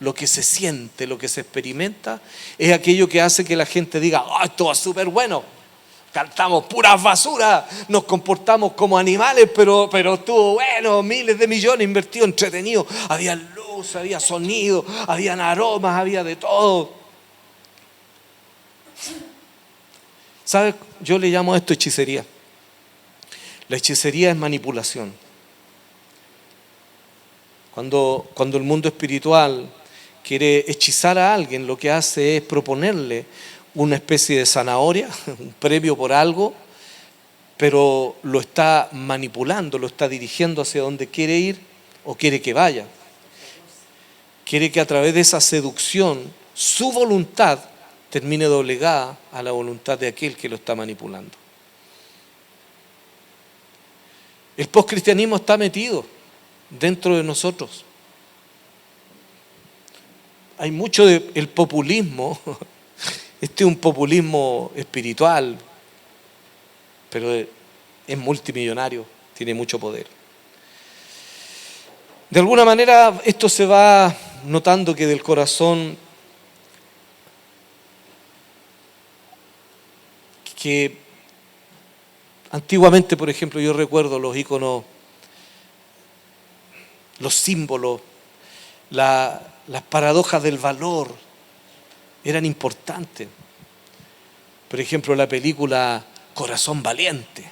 lo que se siente, lo que se experimenta, es aquello que hace que la gente diga, esto va súper bueno, cantamos puras basuras, nos comportamos como animales, pero estuvo bueno, miles de millones invertidos, entretenido, había luz, había sonido, habían aromas, había de todo. ¿Sabes? Yo le llamo a esto hechicería. La hechicería es manipulación. Cuando el mundo espiritual quiere hechizar a alguien, lo que hace es proponerle una especie de zanahoria, un premio por algo, pero lo está manipulando, lo está dirigiendo hacia donde quiere ir o quiere que vaya. Quiere que a través de esa seducción su voluntad termine doblegada a la voluntad de aquel que lo está manipulando. El poscristianismo está metido dentro de nosotros. Hay mucho del populismo. Este es un populismo espiritual, pero es multimillonario, tiene mucho poder. De alguna manera esto se va notando que del corazón, que antiguamente, por ejemplo, yo recuerdo los íconos, los símbolos, las paradojas del valor eran importantes. Por ejemplo, la película Corazón Valiente,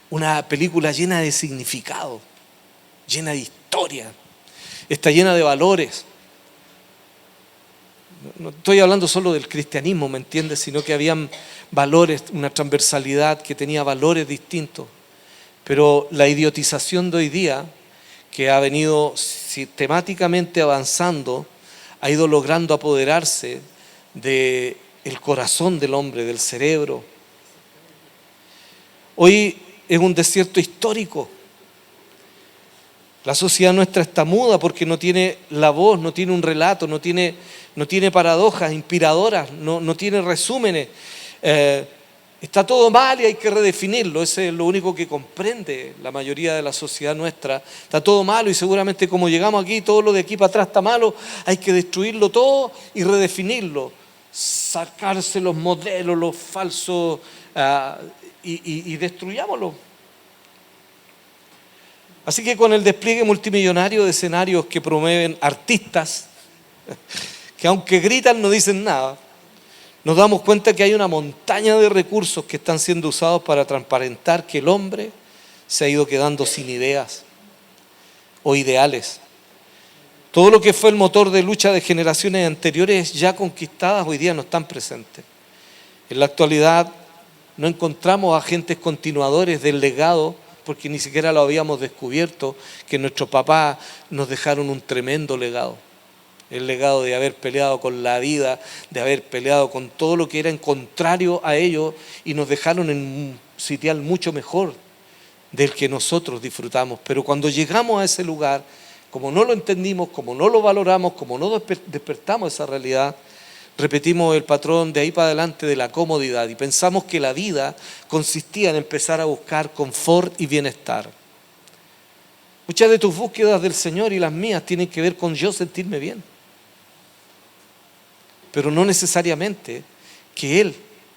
una película llena de significado, llena de historia, está llena de valores. No estoy hablando solo del cristianismo, ¿me entiendes? Sino que habían valores, una transversalidad que tenía valores distintos. Pero la idiotización de hoy día, que ha venido sistemáticamente avanzando, ha ido logrando apoderarse del corazón del hombre, del cerebro. Hoy es un desierto histórico. La sociedad nuestra está muda porque no tiene la voz, no tiene un relato, no tiene paradojas inspiradoras, no tiene resúmenes. Está todo mal y hay que redefinirlo. Ese es lo único que comprende la mayoría de la sociedad nuestra. Está todo malo y seguramente como llegamos aquí, todo lo de aquí para atrás está malo, hay que destruirlo todo y redefinirlo. Sacarse los modelos, los falsos y destruyámoslo. Así que con el despliegue multimillonario de escenarios que promueven artistas, que aunque gritan no dicen nada, nos damos cuenta que hay una montaña de recursos que están siendo usados para transparentar que el hombre se ha ido quedando sin ideas o ideales. Todo lo que fue el motor de lucha de generaciones anteriores ya conquistadas hoy día no están presentes. En la actualidad no encontramos agentes continuadores del legado porque ni siquiera lo habíamos descubierto, que nuestros papás nos dejaron un tremendo legado. El legado de haber peleado con la vida, de haber peleado con todo lo que era en contrario a ellos y nos dejaron en un sitial mucho mejor del que nosotros disfrutamos. Pero cuando llegamos a ese lugar, como no lo entendimos, como no lo valoramos, como no despertamos esa realidad, repetimos el patrón de ahí para adelante de la comodidad y pensamos que la vida consistía en empezar a buscar confort y bienestar. Muchas de tus búsquedas del Señor y las mías tienen que ver con yo sentirme bien, pero no necesariamente que Él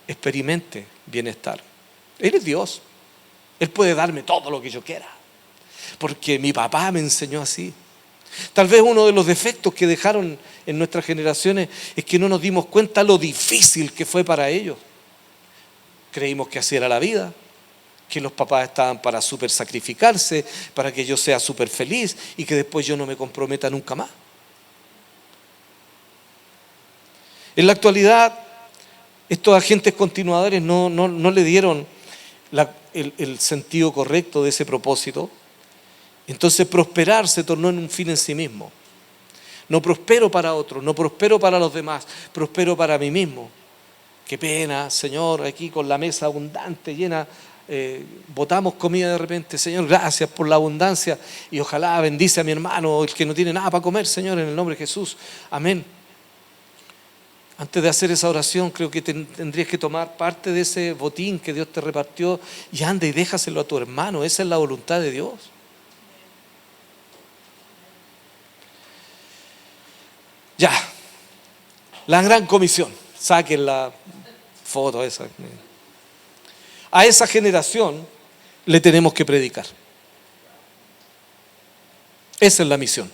experimente bienestar. Él es Dios, Él puede darme todo lo que yo quiera, porque mi papá me enseñó así. Tal vez uno de los defectos que dejaron en nuestras generaciones es que no nos dimos cuenta lo difícil que fue para ellos. Creímos que así era la vida, que los papás estaban para súper sacrificarse, para que yo sea súper feliz y que después yo no me comprometa nunca más. En la actualidad, estos agentes continuadores no le dieron el sentido correcto de ese propósito. Entonces prosperar se tornó en un fin en sí mismo. No prospero para otros, no prospero para los demás, prospero para mí mismo. Qué pena, Señor, aquí con la mesa abundante, llena, botamos comida de repente. Señor, gracias por la abundancia y ojalá bendice a mi hermano, el que no tiene nada para comer, Señor, en el nombre de Jesús. Amén. Antes de hacer esa oración, creo que tendrías que tomar parte de ese botín que Dios te repartió y anda y déjaselo a tu hermano. Esa es la voluntad de Dios. Ya, la gran comisión, saquen la foto esa. A esa generación le tenemos que predicar. Esa es la misión.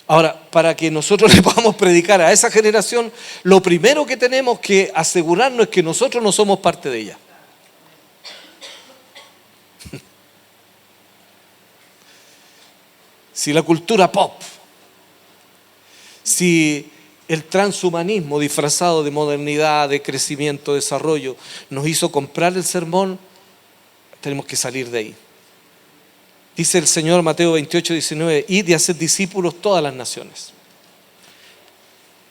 Ahora, para que nosotros le podamos predicar a esa generación, lo primero que tenemos que asegurarnos es que nosotros no somos parte de ella. Si la cultura pop, si El transhumanismo disfrazado de modernidad, de crecimiento, desarrollo, nos hizo comprar el sermón. Tenemos que salir de ahí. Dice el Señor, Mateo 28, 19, id y haced discípulos todas las naciones.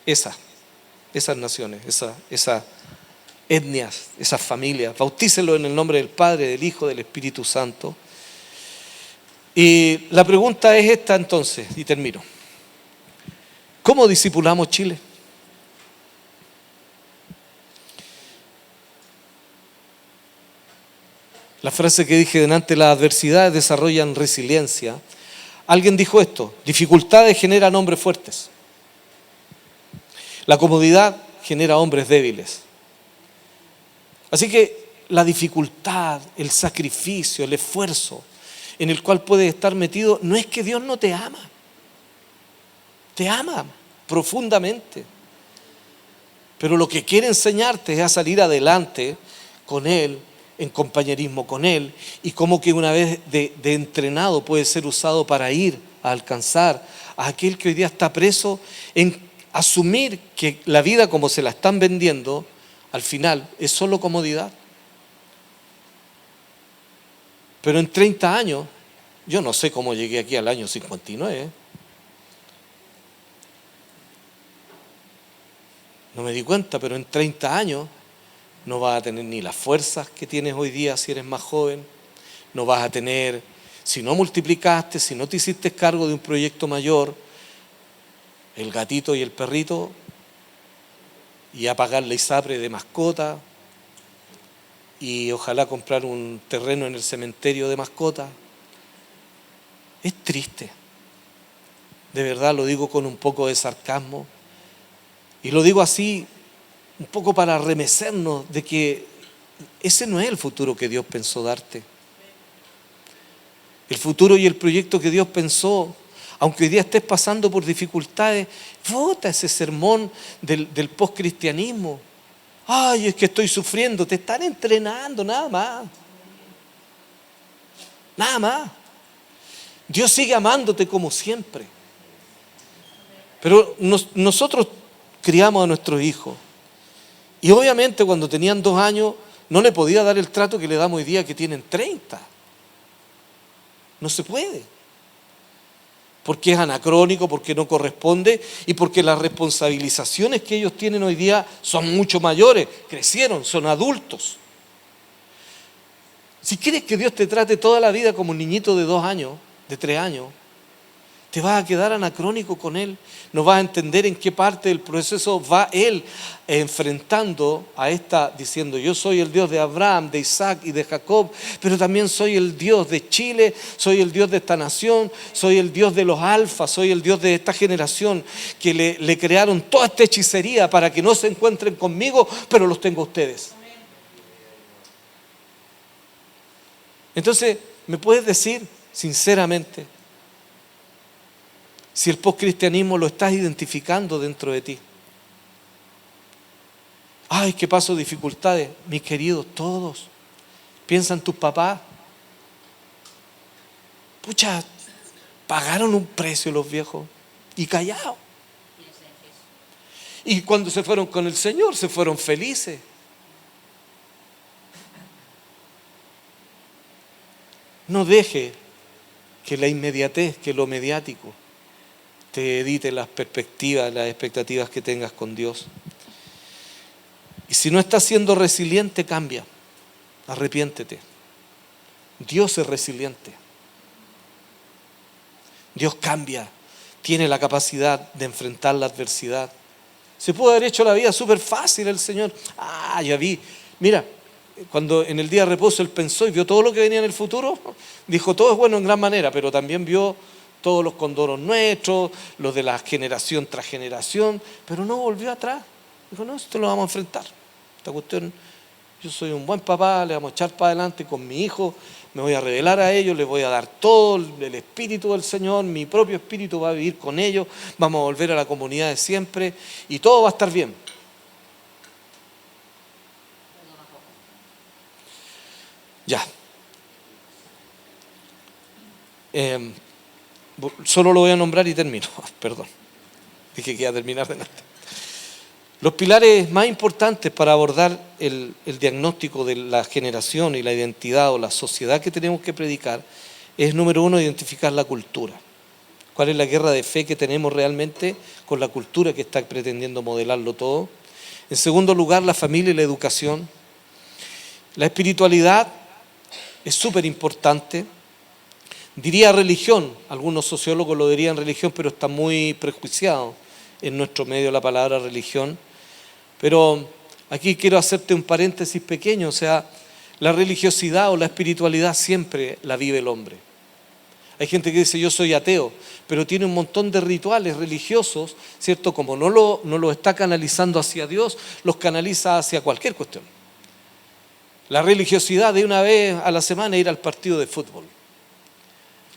Esas naciones, esas etnias, esas familias. Bautícenlo en el nombre del Padre, del Hijo, del Espíritu Santo. Y la pregunta es esta entonces, y termino. ¿Cómo discipulamos Chile? La frase que dije delante, las adversidades desarrollan resiliencia. Alguien dijo esto, dificultades generan hombres fuertes. La comodidad genera hombres débiles. Así que la dificultad, el sacrificio, el esfuerzo en el cual puedes estar metido, no es que Dios no te ama. Te ama profundamente. Pero lo que quiere enseñarte es a salir adelante con Él, en compañerismo con Él, y como que una vez de entrenado puede ser usado para ir a alcanzar a aquel que hoy día está preso, en asumir que la vida como se la están vendiendo, al final es solo comodidad. Pero en 30 años, yo no sé cómo llegué aquí al año 59. No me di cuenta, pero en 30 años no vas a tener ni las fuerzas que tienes hoy día si eres más joven. No vas a tener, si no multiplicaste, si no te hiciste cargo de un proyecto mayor, el gatito y el perrito, y a pagar la ISAPRE de mascota, y ojalá comprar un terreno en el cementerio de mascota. Es triste. De verdad lo digo con un poco de sarcasmo. Y lo digo así, un poco para remecernos de que ese no es el futuro que Dios pensó darte. El futuro y el proyecto que Dios pensó, aunque hoy día estés pasando por dificultades, vota ese sermón del postcristianismo. Ay, es que estoy sufriendo. Te están entrenando, nada más. Nada más. Dios sigue amándote como siempre. Pero nosotros criamos a nuestros hijos. Y obviamente cuando tenían 2 años no le podía dar el trato que le damos hoy día que tienen 30. No se puede. Porque es anacrónico, porque no corresponde y porque las responsabilizaciones que ellos tienen hoy día son mucho mayores. Crecieron, son adultos. Si quieres que Dios te trate toda la vida como un niñito de 2 años, de 3 años, te vas a quedar anacrónico con Él. No vas a entender en qué parte del proceso va Él enfrentando a esta, diciendo, yo soy el Dios de Abraham, de Isaac y de Jacob, pero también soy el Dios de Chile, soy el Dios de esta nación, soy el Dios de los alfas, soy el Dios de esta generación que le crearon toda esta hechicería para que no se encuentren conmigo, pero los tengo a ustedes. Entonces, ¿me puedes decir sinceramente si el postcristianismo lo estás identificando dentro de ti? Ay, que paso dificultades. Mis queridos, todos. Piensa en tus papás. Pucha, pagaron un precio los viejos y callados. Y cuando se fueron con el Señor, se fueron felices. No deje que la inmediatez, que lo mediático, te edite las perspectivas, las expectativas que tengas con Dios. Y si no estás siendo resiliente, cambia. Arrepiéntete. Dios es resiliente. Dios cambia. Tiene la capacidad de enfrentar la adversidad. Se puede haber hecho la vida súper fácil el Señor. Ya vi. Mira, cuando en el día de reposo Él pensó y vio todo lo que venía en el futuro, dijo, todo es bueno en gran manera, pero también vio todos los condoros nuestros, los de la generación tras generación, pero no volvió atrás. Dijo, no, esto lo vamos a enfrentar. Esta cuestión, yo soy un buen papá, le vamos a echar para adelante con mi hijo, me voy a revelar a ellos, les voy a dar todo el Espíritu del Señor, mi propio Espíritu va a vivir con ellos, vamos a volver a la comunidad de siempre y todo va a estar bien. Ya. Solo lo voy a nombrar y termino. Perdón. Dije que iba a terminar delante. Los pilares más importantes para abordar el diagnóstico de la generación y la identidad o la sociedad que tenemos que predicar es, número uno, identificar la cultura. ¿Cuál es la guerra de fe que tenemos realmente con la cultura que está pretendiendo modelarlo todo? En segundo lugar, la familia y la educación. La espiritualidad es súper importante. Diría religión, algunos sociólogos lo dirían religión, pero está muy prejuiciado en nuestro medio la palabra religión. Pero aquí quiero hacerte un paréntesis pequeño, o sea, la religiosidad o la espiritualidad siempre la vive el hombre. Hay gente que dice yo soy ateo, pero tiene un montón de rituales religiosos, ¿cierto? Como no lo está canalizando hacia Dios, los canaliza hacia cualquier cuestión. La religiosidad de una vez a la semana ir al partido de fútbol.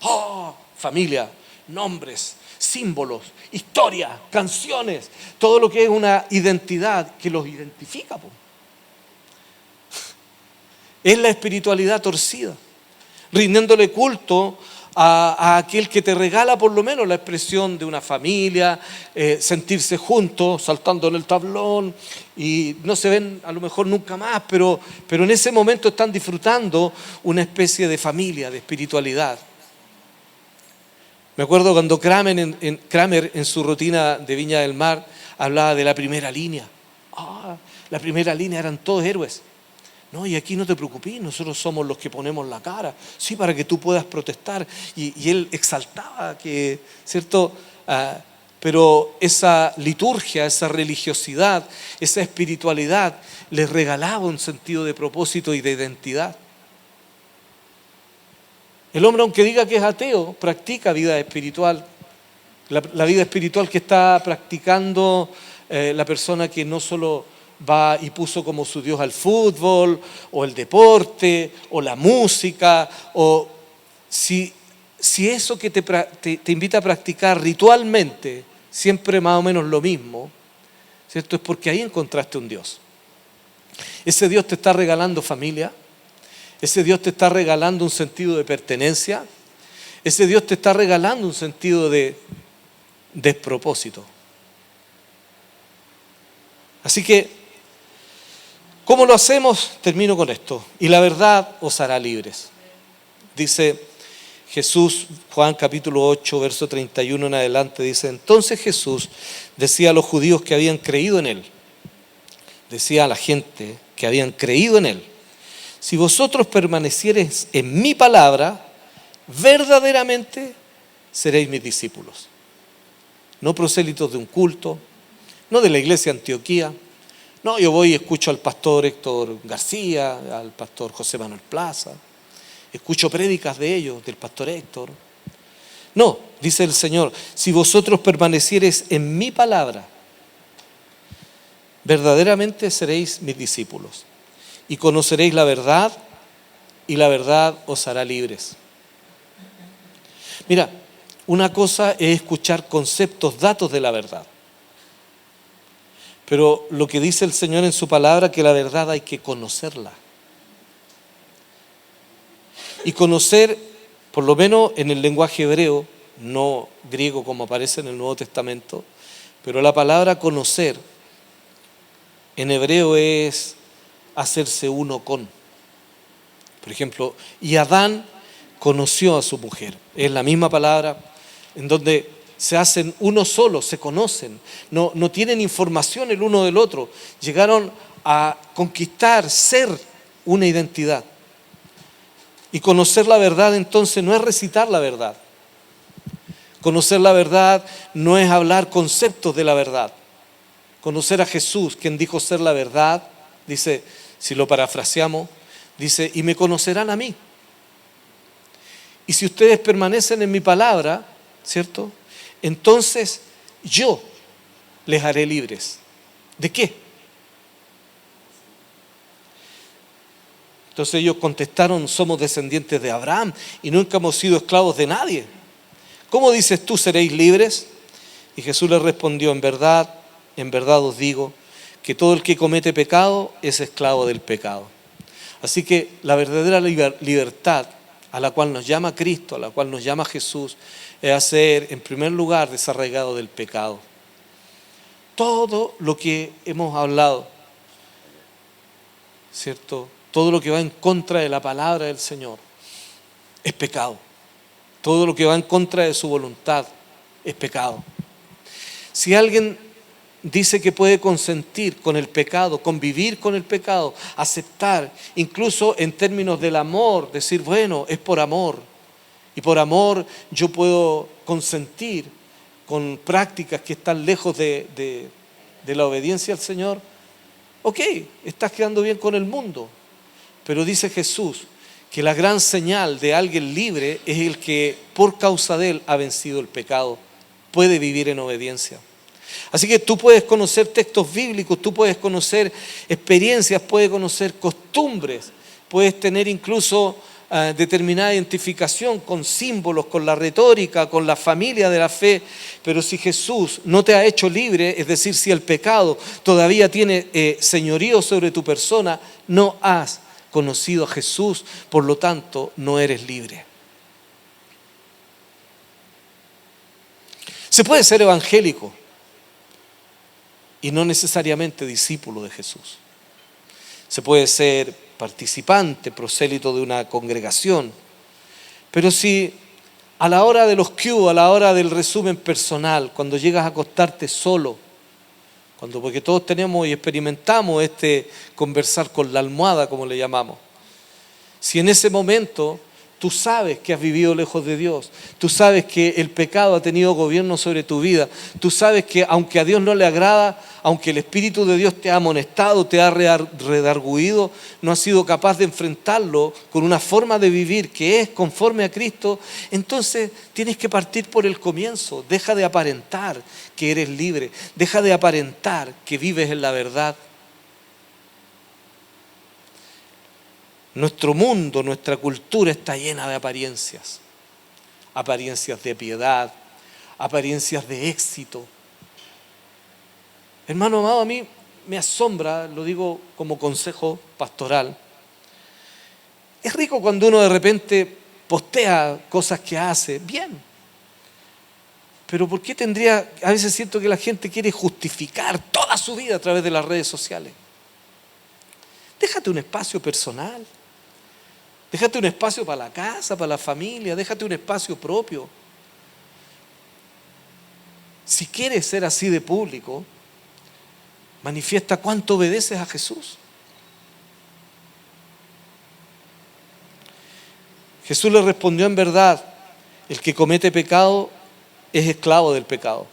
¡Oh! Familia, nombres, símbolos, historia, canciones, todo lo que es una identidad que los identifica. Es la espiritualidad torcida, rindiéndole culto a aquel que te regala por lo menos la expresión de una familia, sentirse juntos, saltando en el tablón, y no se ven a lo mejor nunca más, pero en ese momento están disfrutando una especie de familia, de espiritualidad. Me acuerdo cuando Kramer en su rutina de Viña del Mar hablaba de la primera línea. La primera línea eran todos héroes. No, y aquí no te preocupes, nosotros somos los que ponemos la cara, sí, para que tú puedas protestar. Y él exaltaba que, ¿cierto? Pero esa liturgia, esa religiosidad, esa espiritualidad les regalaba un sentido de propósito y de identidad. El hombre, aunque diga que es ateo, practica vida espiritual. La vida espiritual que está practicando la persona que no solo va y puso como su Dios al fútbol, o el deporte, o la música, o si eso que te invita a practicar ritualmente, siempre más o menos lo mismo, ¿cierto? Es porque ahí encontraste un Dios. Ese Dios te está regalando familia. Ese Dios te está regalando un sentido de pertenencia. Ese Dios te está regalando un sentido de despropósito. Así que, ¿cómo lo hacemos? Termino con esto. Y la verdad os hará libres. Dice Jesús, Juan capítulo 8, verso 31 en adelante, dice: entonces Jesús decía a los judíos que habían creído en Él, decía a la gente que habían creído en Él: si vosotros permaneciereis en mi palabra, verdaderamente seréis mis discípulos. No prosélitos de un culto, no de la iglesia de Antioquía. No, yo voy y escucho al pastor Héctor García, al pastor José Manuel Plaza, escucho prédicas de ellos, del pastor Héctor. No, dice el Señor: si vosotros permaneciereis en mi palabra, verdaderamente seréis mis discípulos. Y conoceréis la verdad, y la verdad os hará libres. Mira, una cosa es escuchar conceptos, datos de la verdad. Pero lo que dice el Señor en su palabra, que la verdad hay que conocerla. Y conocer, por lo menos en el lenguaje hebreo, no griego como aparece en el Nuevo Testamento, pero la palabra conocer en hebreo es hacerse uno con. Por ejemplo, y Adán conoció a su mujer. Es la misma palabra en donde se hacen uno solo, se conocen, no tienen información el uno del otro. Llegaron a conquistar, ser una identidad. Y conocer la verdad entonces no es recitar la verdad. Conocer la verdad no es hablar conceptos de la verdad. Conocer a Jesús, quien dijo ser la verdad, dice, si lo parafraseamos, dice: y me conocerán a mí. Y si ustedes permanecen en mi palabra, ¿cierto? Entonces yo les haré libres. ¿De qué? Entonces ellos contestaron: somos descendientes de Abraham y nunca hemos sido esclavos de nadie. ¿Cómo dices tú seréis libres? Y Jesús les respondió: en verdad os digo, que todo el que comete pecado es esclavo del pecado. Así que la verdadera libertad a la cual nos llama Cristo, a la cual nos llama Jesús, es ser en primer lugar desarraigado del pecado. todo lo que hemos hablado, ¿cierto? Todo lo que va en contra de la palabra del Señor es pecado. Todo lo que va en contra de su voluntad es pecado. Si alguien dice que puede consentir con el pecado, convivir con el pecado, aceptar, incluso en términos del amor, decir, bueno, es por amor, y por amor yo puedo consentir con prácticas que están lejos de la obediencia al Señor, ok, estás quedando bien con el mundo. Pero dice Jesús que la gran señal de alguien libre es el que por causa de él ha vencido el pecado, puede vivir en obediencia. Así que tú puedes conocer textos bíblicos, tú puedes conocer experiencias, puedes conocer costumbres, puedes tener incluso determinada identificación con símbolos, con la retórica, con la familia de la fe, pero si Jesús no te ha hecho libre, es decir, si el pecado todavía tiene señorío sobre tu persona, no has conocido a Jesús, por lo tanto no eres libre. Se puede ser evangélico y no necesariamente discípulo de Jesús. Se puede ser participante, prosélito de una congregación, pero si a la hora de los Q, a la hora del resumen personal, cuando llegas a acostarte solo, porque todos tenemos y experimentamos este conversar con la almohada, como le llamamos, si en ese momento tú sabes que has vivido lejos de Dios, tú sabes que el pecado ha tenido gobierno sobre tu vida, tú sabes que aunque a Dios no le agrada, aunque el Espíritu de Dios te ha amonestado, te ha redarguido, no has sido capaz de enfrentarlo con una forma de vivir que es conforme a Cristo, entonces tienes que partir por el comienzo. Deja de aparentar que eres libre, deja de aparentar que vives en la verdad. Nuestro mundo, nuestra cultura está llena de apariencias. Apariencias de piedad, apariencias de éxito. Hermano amado, a mí me asombra, lo digo como consejo pastoral. Es rico cuando uno de repente postea cosas que hace, bien. Pero ¿por qué tendría? A veces siento que la gente quiere justificar toda su vida a través de las redes sociales. Déjate un espacio personal. Déjate un espacio para la casa, para la familia, déjate un espacio propio. Si quieres ser así de público, manifiesta cuánto obedeces a Jesús. Jesús le respondió en verdad, el que comete pecado es esclavo del pecado.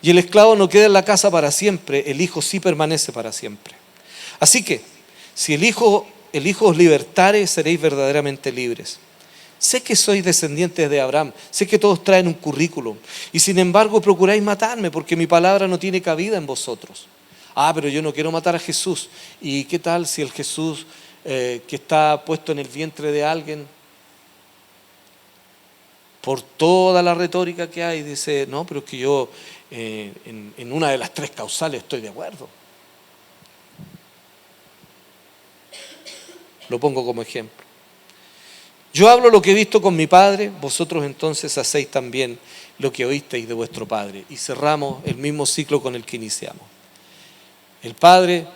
Y el esclavo no queda en la casa para siempre, el hijo sí permanece para siempre. Así que, si el hijo os libertare, seréis verdaderamente libres. Sé que sois descendientes de Abraham, sé que todos traen un currículum, y sin embargo procuráis matarme, porque mi palabra no tiene cabida en vosotros. Pero yo no quiero matar a Jesús. ¿Y qué tal si el Jesús que está puesto en el vientre de alguien, por toda la retórica que hay, dice, no, pero es que yo en una de las tres causales estoy de acuerdo? Lo pongo como ejemplo. Yo hablo lo que he visto con mi padre, vosotros entonces hacéis también lo que oísteis de vuestro padre. Y cerramos el mismo ciclo con el que iniciamos. El padre,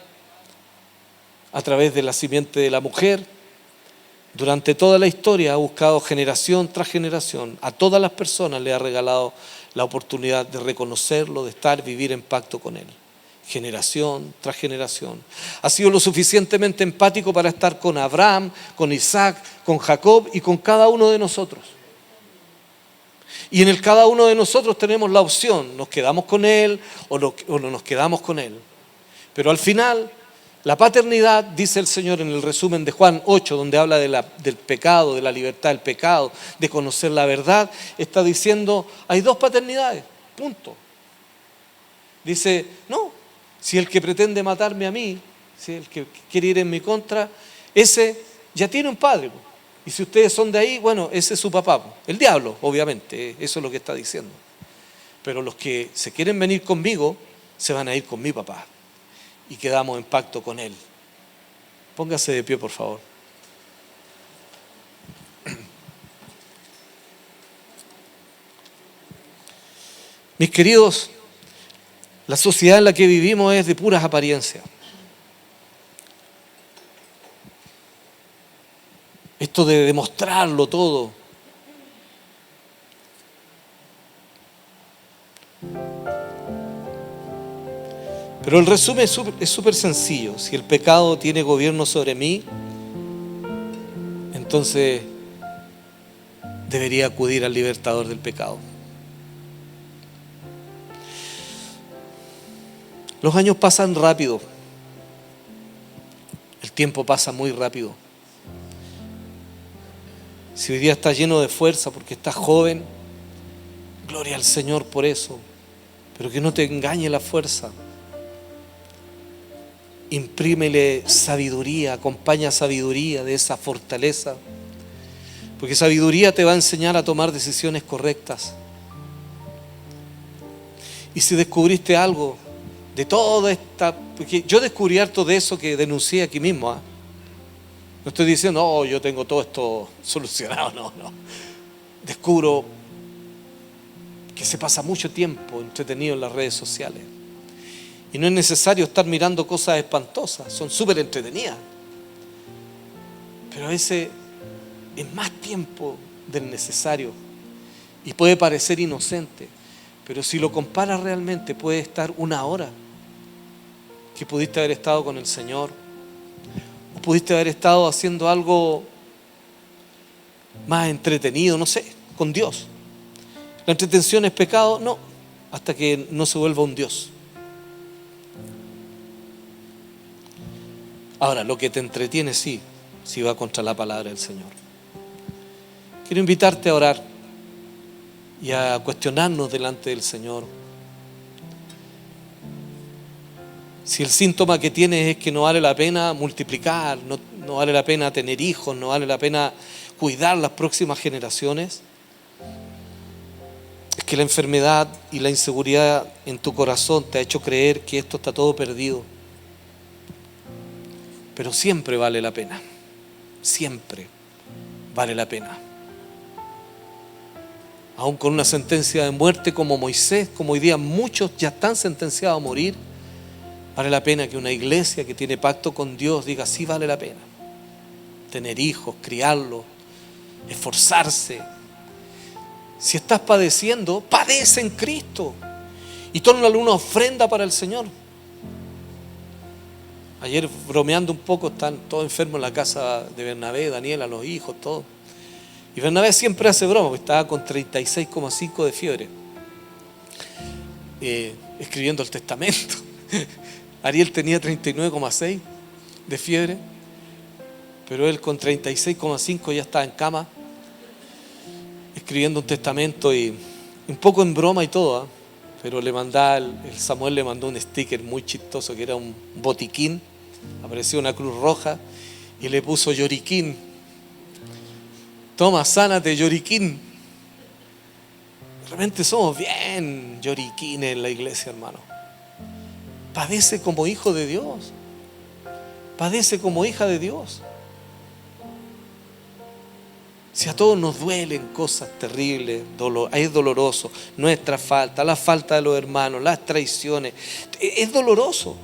a través de la simiente de la mujer, durante toda la historia ha buscado generación tras generación, a todas las personas le ha regalado la oportunidad de reconocerlo, de estar, vivir en pacto con él. Generación tras generación. Ha sido lo suficientemente empático para estar con Abraham, con Isaac, con Jacob y con cada uno de nosotros. Y en el cada uno de nosotros tenemos la opción, nos quedamos con él o no nos quedamos con él. Pero al final, la paternidad, dice el Señor en el resumen de Juan 8, donde habla del pecado, de la libertad del pecado, de conocer la verdad, está diciendo, hay dos paternidades, punto. Dice, no, si el que pretende matarme a mí, si el que quiere ir en mi contra, ese ya tiene un padre. Y si ustedes son de ahí, bueno, ese es su papá. El diablo, obviamente, eso es lo que está diciendo. Pero los que se quieren venir conmigo, se van a ir con mi papá. Y quedamos en pacto con él. Póngase de pie, por favor. Mis queridos, La sociedad en la que vivimos es de puras apariencias. Esto de demostrarlo todo. Pero el resumen es súper sencillo. Si el pecado tiene gobierno sobre mí, entonces debería acudir al libertador del pecado. Los años pasan rápido. El tiempo pasa muy rápido. Si hoy día estás lleno de fuerza porque estás joven, gloria al Señor por eso. Pero que no te engañe la fuerza. Imprímele sabiduría, acompaña sabiduría de esa fortaleza. Porque sabiduría te va a enseñar a tomar decisiones correctas. Y si descubriste algo de toda esta... Porque yo descubrí harto de eso que denuncié aquí mismo. No estoy diciendo, oh, yo tengo todo esto solucionado. No. Descubro que se pasa mucho tiempo entretenido en las redes sociales. Y no es necesario estar mirando cosas espantosas. Son súper entretenidas. Pero a veces es más tiempo del necesario. Y puede parecer inocente. Pero si lo comparas realmente, puede estar una hora que pudiste haber estado con el Señor, o pudiste haber estado haciendo algo más entretenido, no sé, con Dios. ¿La entretención es pecado? No, hasta que no se vuelva un Dios. Ahora, lo que te entretiene sí va contra la palabra del Señor. Quiero invitarte a orar y a cuestionarnos delante del Señor. Si el síntoma que tienes es que no vale la pena multiplicar, no vale la pena tener hijos, no vale la pena cuidar las próximas generaciones, es que la enfermedad y la inseguridad en tu corazón te ha hecho creer que esto está todo perdido. Pero siempre vale la pena, siempre vale la pena. Aún con una sentencia de muerte como Moisés, como hoy día muchos ya están sentenciados a morir, vale la pena que una iglesia que tiene pacto con Dios diga, sí vale la pena. Tener hijos, criarlos, esforzarse. Si estás padeciendo, padece en Cristo. Y tórnale una ofrenda para el Señor. Ayer bromeando un poco, están todos enfermos en la casa de Bernabé, Daniela, los hijos, todos. Y Bernabé siempre hace broma, porque estaba con 36,5 de fiebre. Escribiendo el testamento. Ariel tenía 39,6 de fiebre, pero él con 36,5 ya estaba en cama, escribiendo un testamento y un poco en broma y todo, pero le mandaba, el Samuel le mandó un sticker muy chistoso que era un botiquín, apareció una cruz roja y le puso lloriquín. Toma, sánate, lloriquín. Realmente somos bien lloriquines en la iglesia, hermano. Padece como hijo de Dios. Padece como hija de Dios. Si a todos nos duelen cosas terribles, es doloroso. Nuestra falta, la falta de los hermanos, las traiciones. Es doloroso.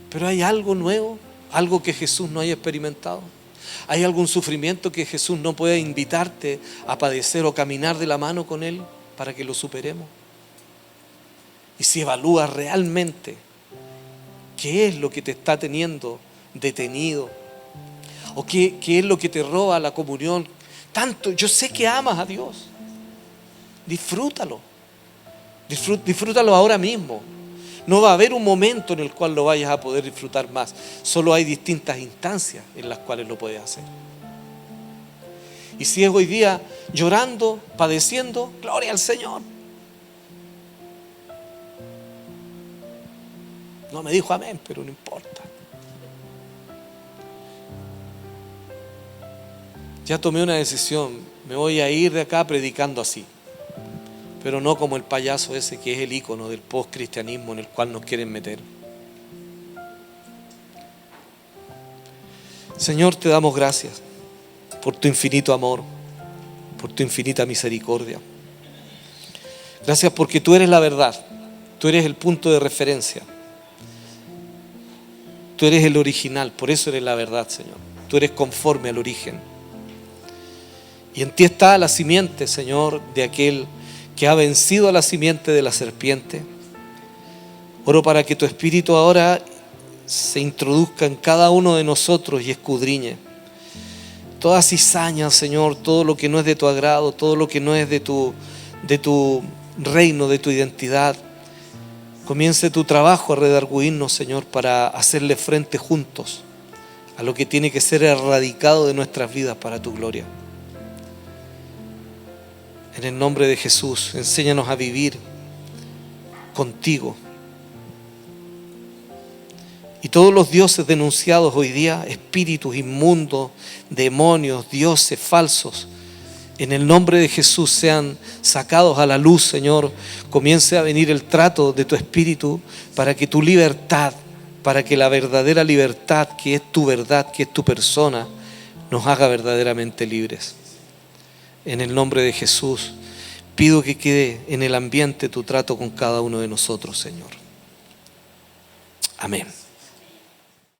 Pero hay algo nuevo, algo que Jesús no haya experimentado. ¿Hay algún sufrimiento que Jesús no pueda invitarte a padecer o caminar de la mano con Él para que lo superemos? Y si evalúas realmente qué es lo que te está teniendo detenido o qué es lo que te roba la comunión, tanto, yo sé que amas a Dios, disfrútalo, disfrútalo ahora mismo. No va a haber un momento en el cual lo vayas a poder disfrutar más, solo hay distintas instancias en las cuales lo puedes hacer. Y si es hoy día llorando, padeciendo, gloria al Señor. No me dijo amén, pero no importa. Ya tomé una decisión, me voy a ir de acá predicando así, pero no como el payaso ese que es el ícono del post-cristianismo en el cual nos quieren meter. Señor, te damos gracias por tu infinito amor, por tu infinita misericordia. Gracias porque tú eres la verdad. Tú eres el punto de referencia. Tú eres el original, por eso eres la verdad, Señor. Tú eres conforme al origen. Y en ti está la simiente, Señor, de aquel que ha vencido a la simiente de la serpiente. Oro para que tu Espíritu ahora se introduzca en cada uno de nosotros y escudriñe toda cizaña, Señor, todo lo que no es de tu agrado, todo lo que no es de tu reino, de tu identidad. Comience tu trabajo a redarguirnos, Señor, para hacerle frente juntos a lo que tiene que ser erradicado de nuestras vidas para tu gloria. En el nombre de Jesús, enséñanos a vivir contigo. Y todos los dioses denunciados hoy día, espíritus inmundos, demonios, dioses falsos, en el nombre de Jesús sean sacados a la luz, Señor. Comience a venir el trato de tu Espíritu para que tu libertad, para que la verdadera libertad, que es tu verdad, que es tu persona, nos haga verdaderamente libres. En el nombre de Jesús, pido que quede en el ambiente tu trato con cada uno de nosotros, Señor. Amén.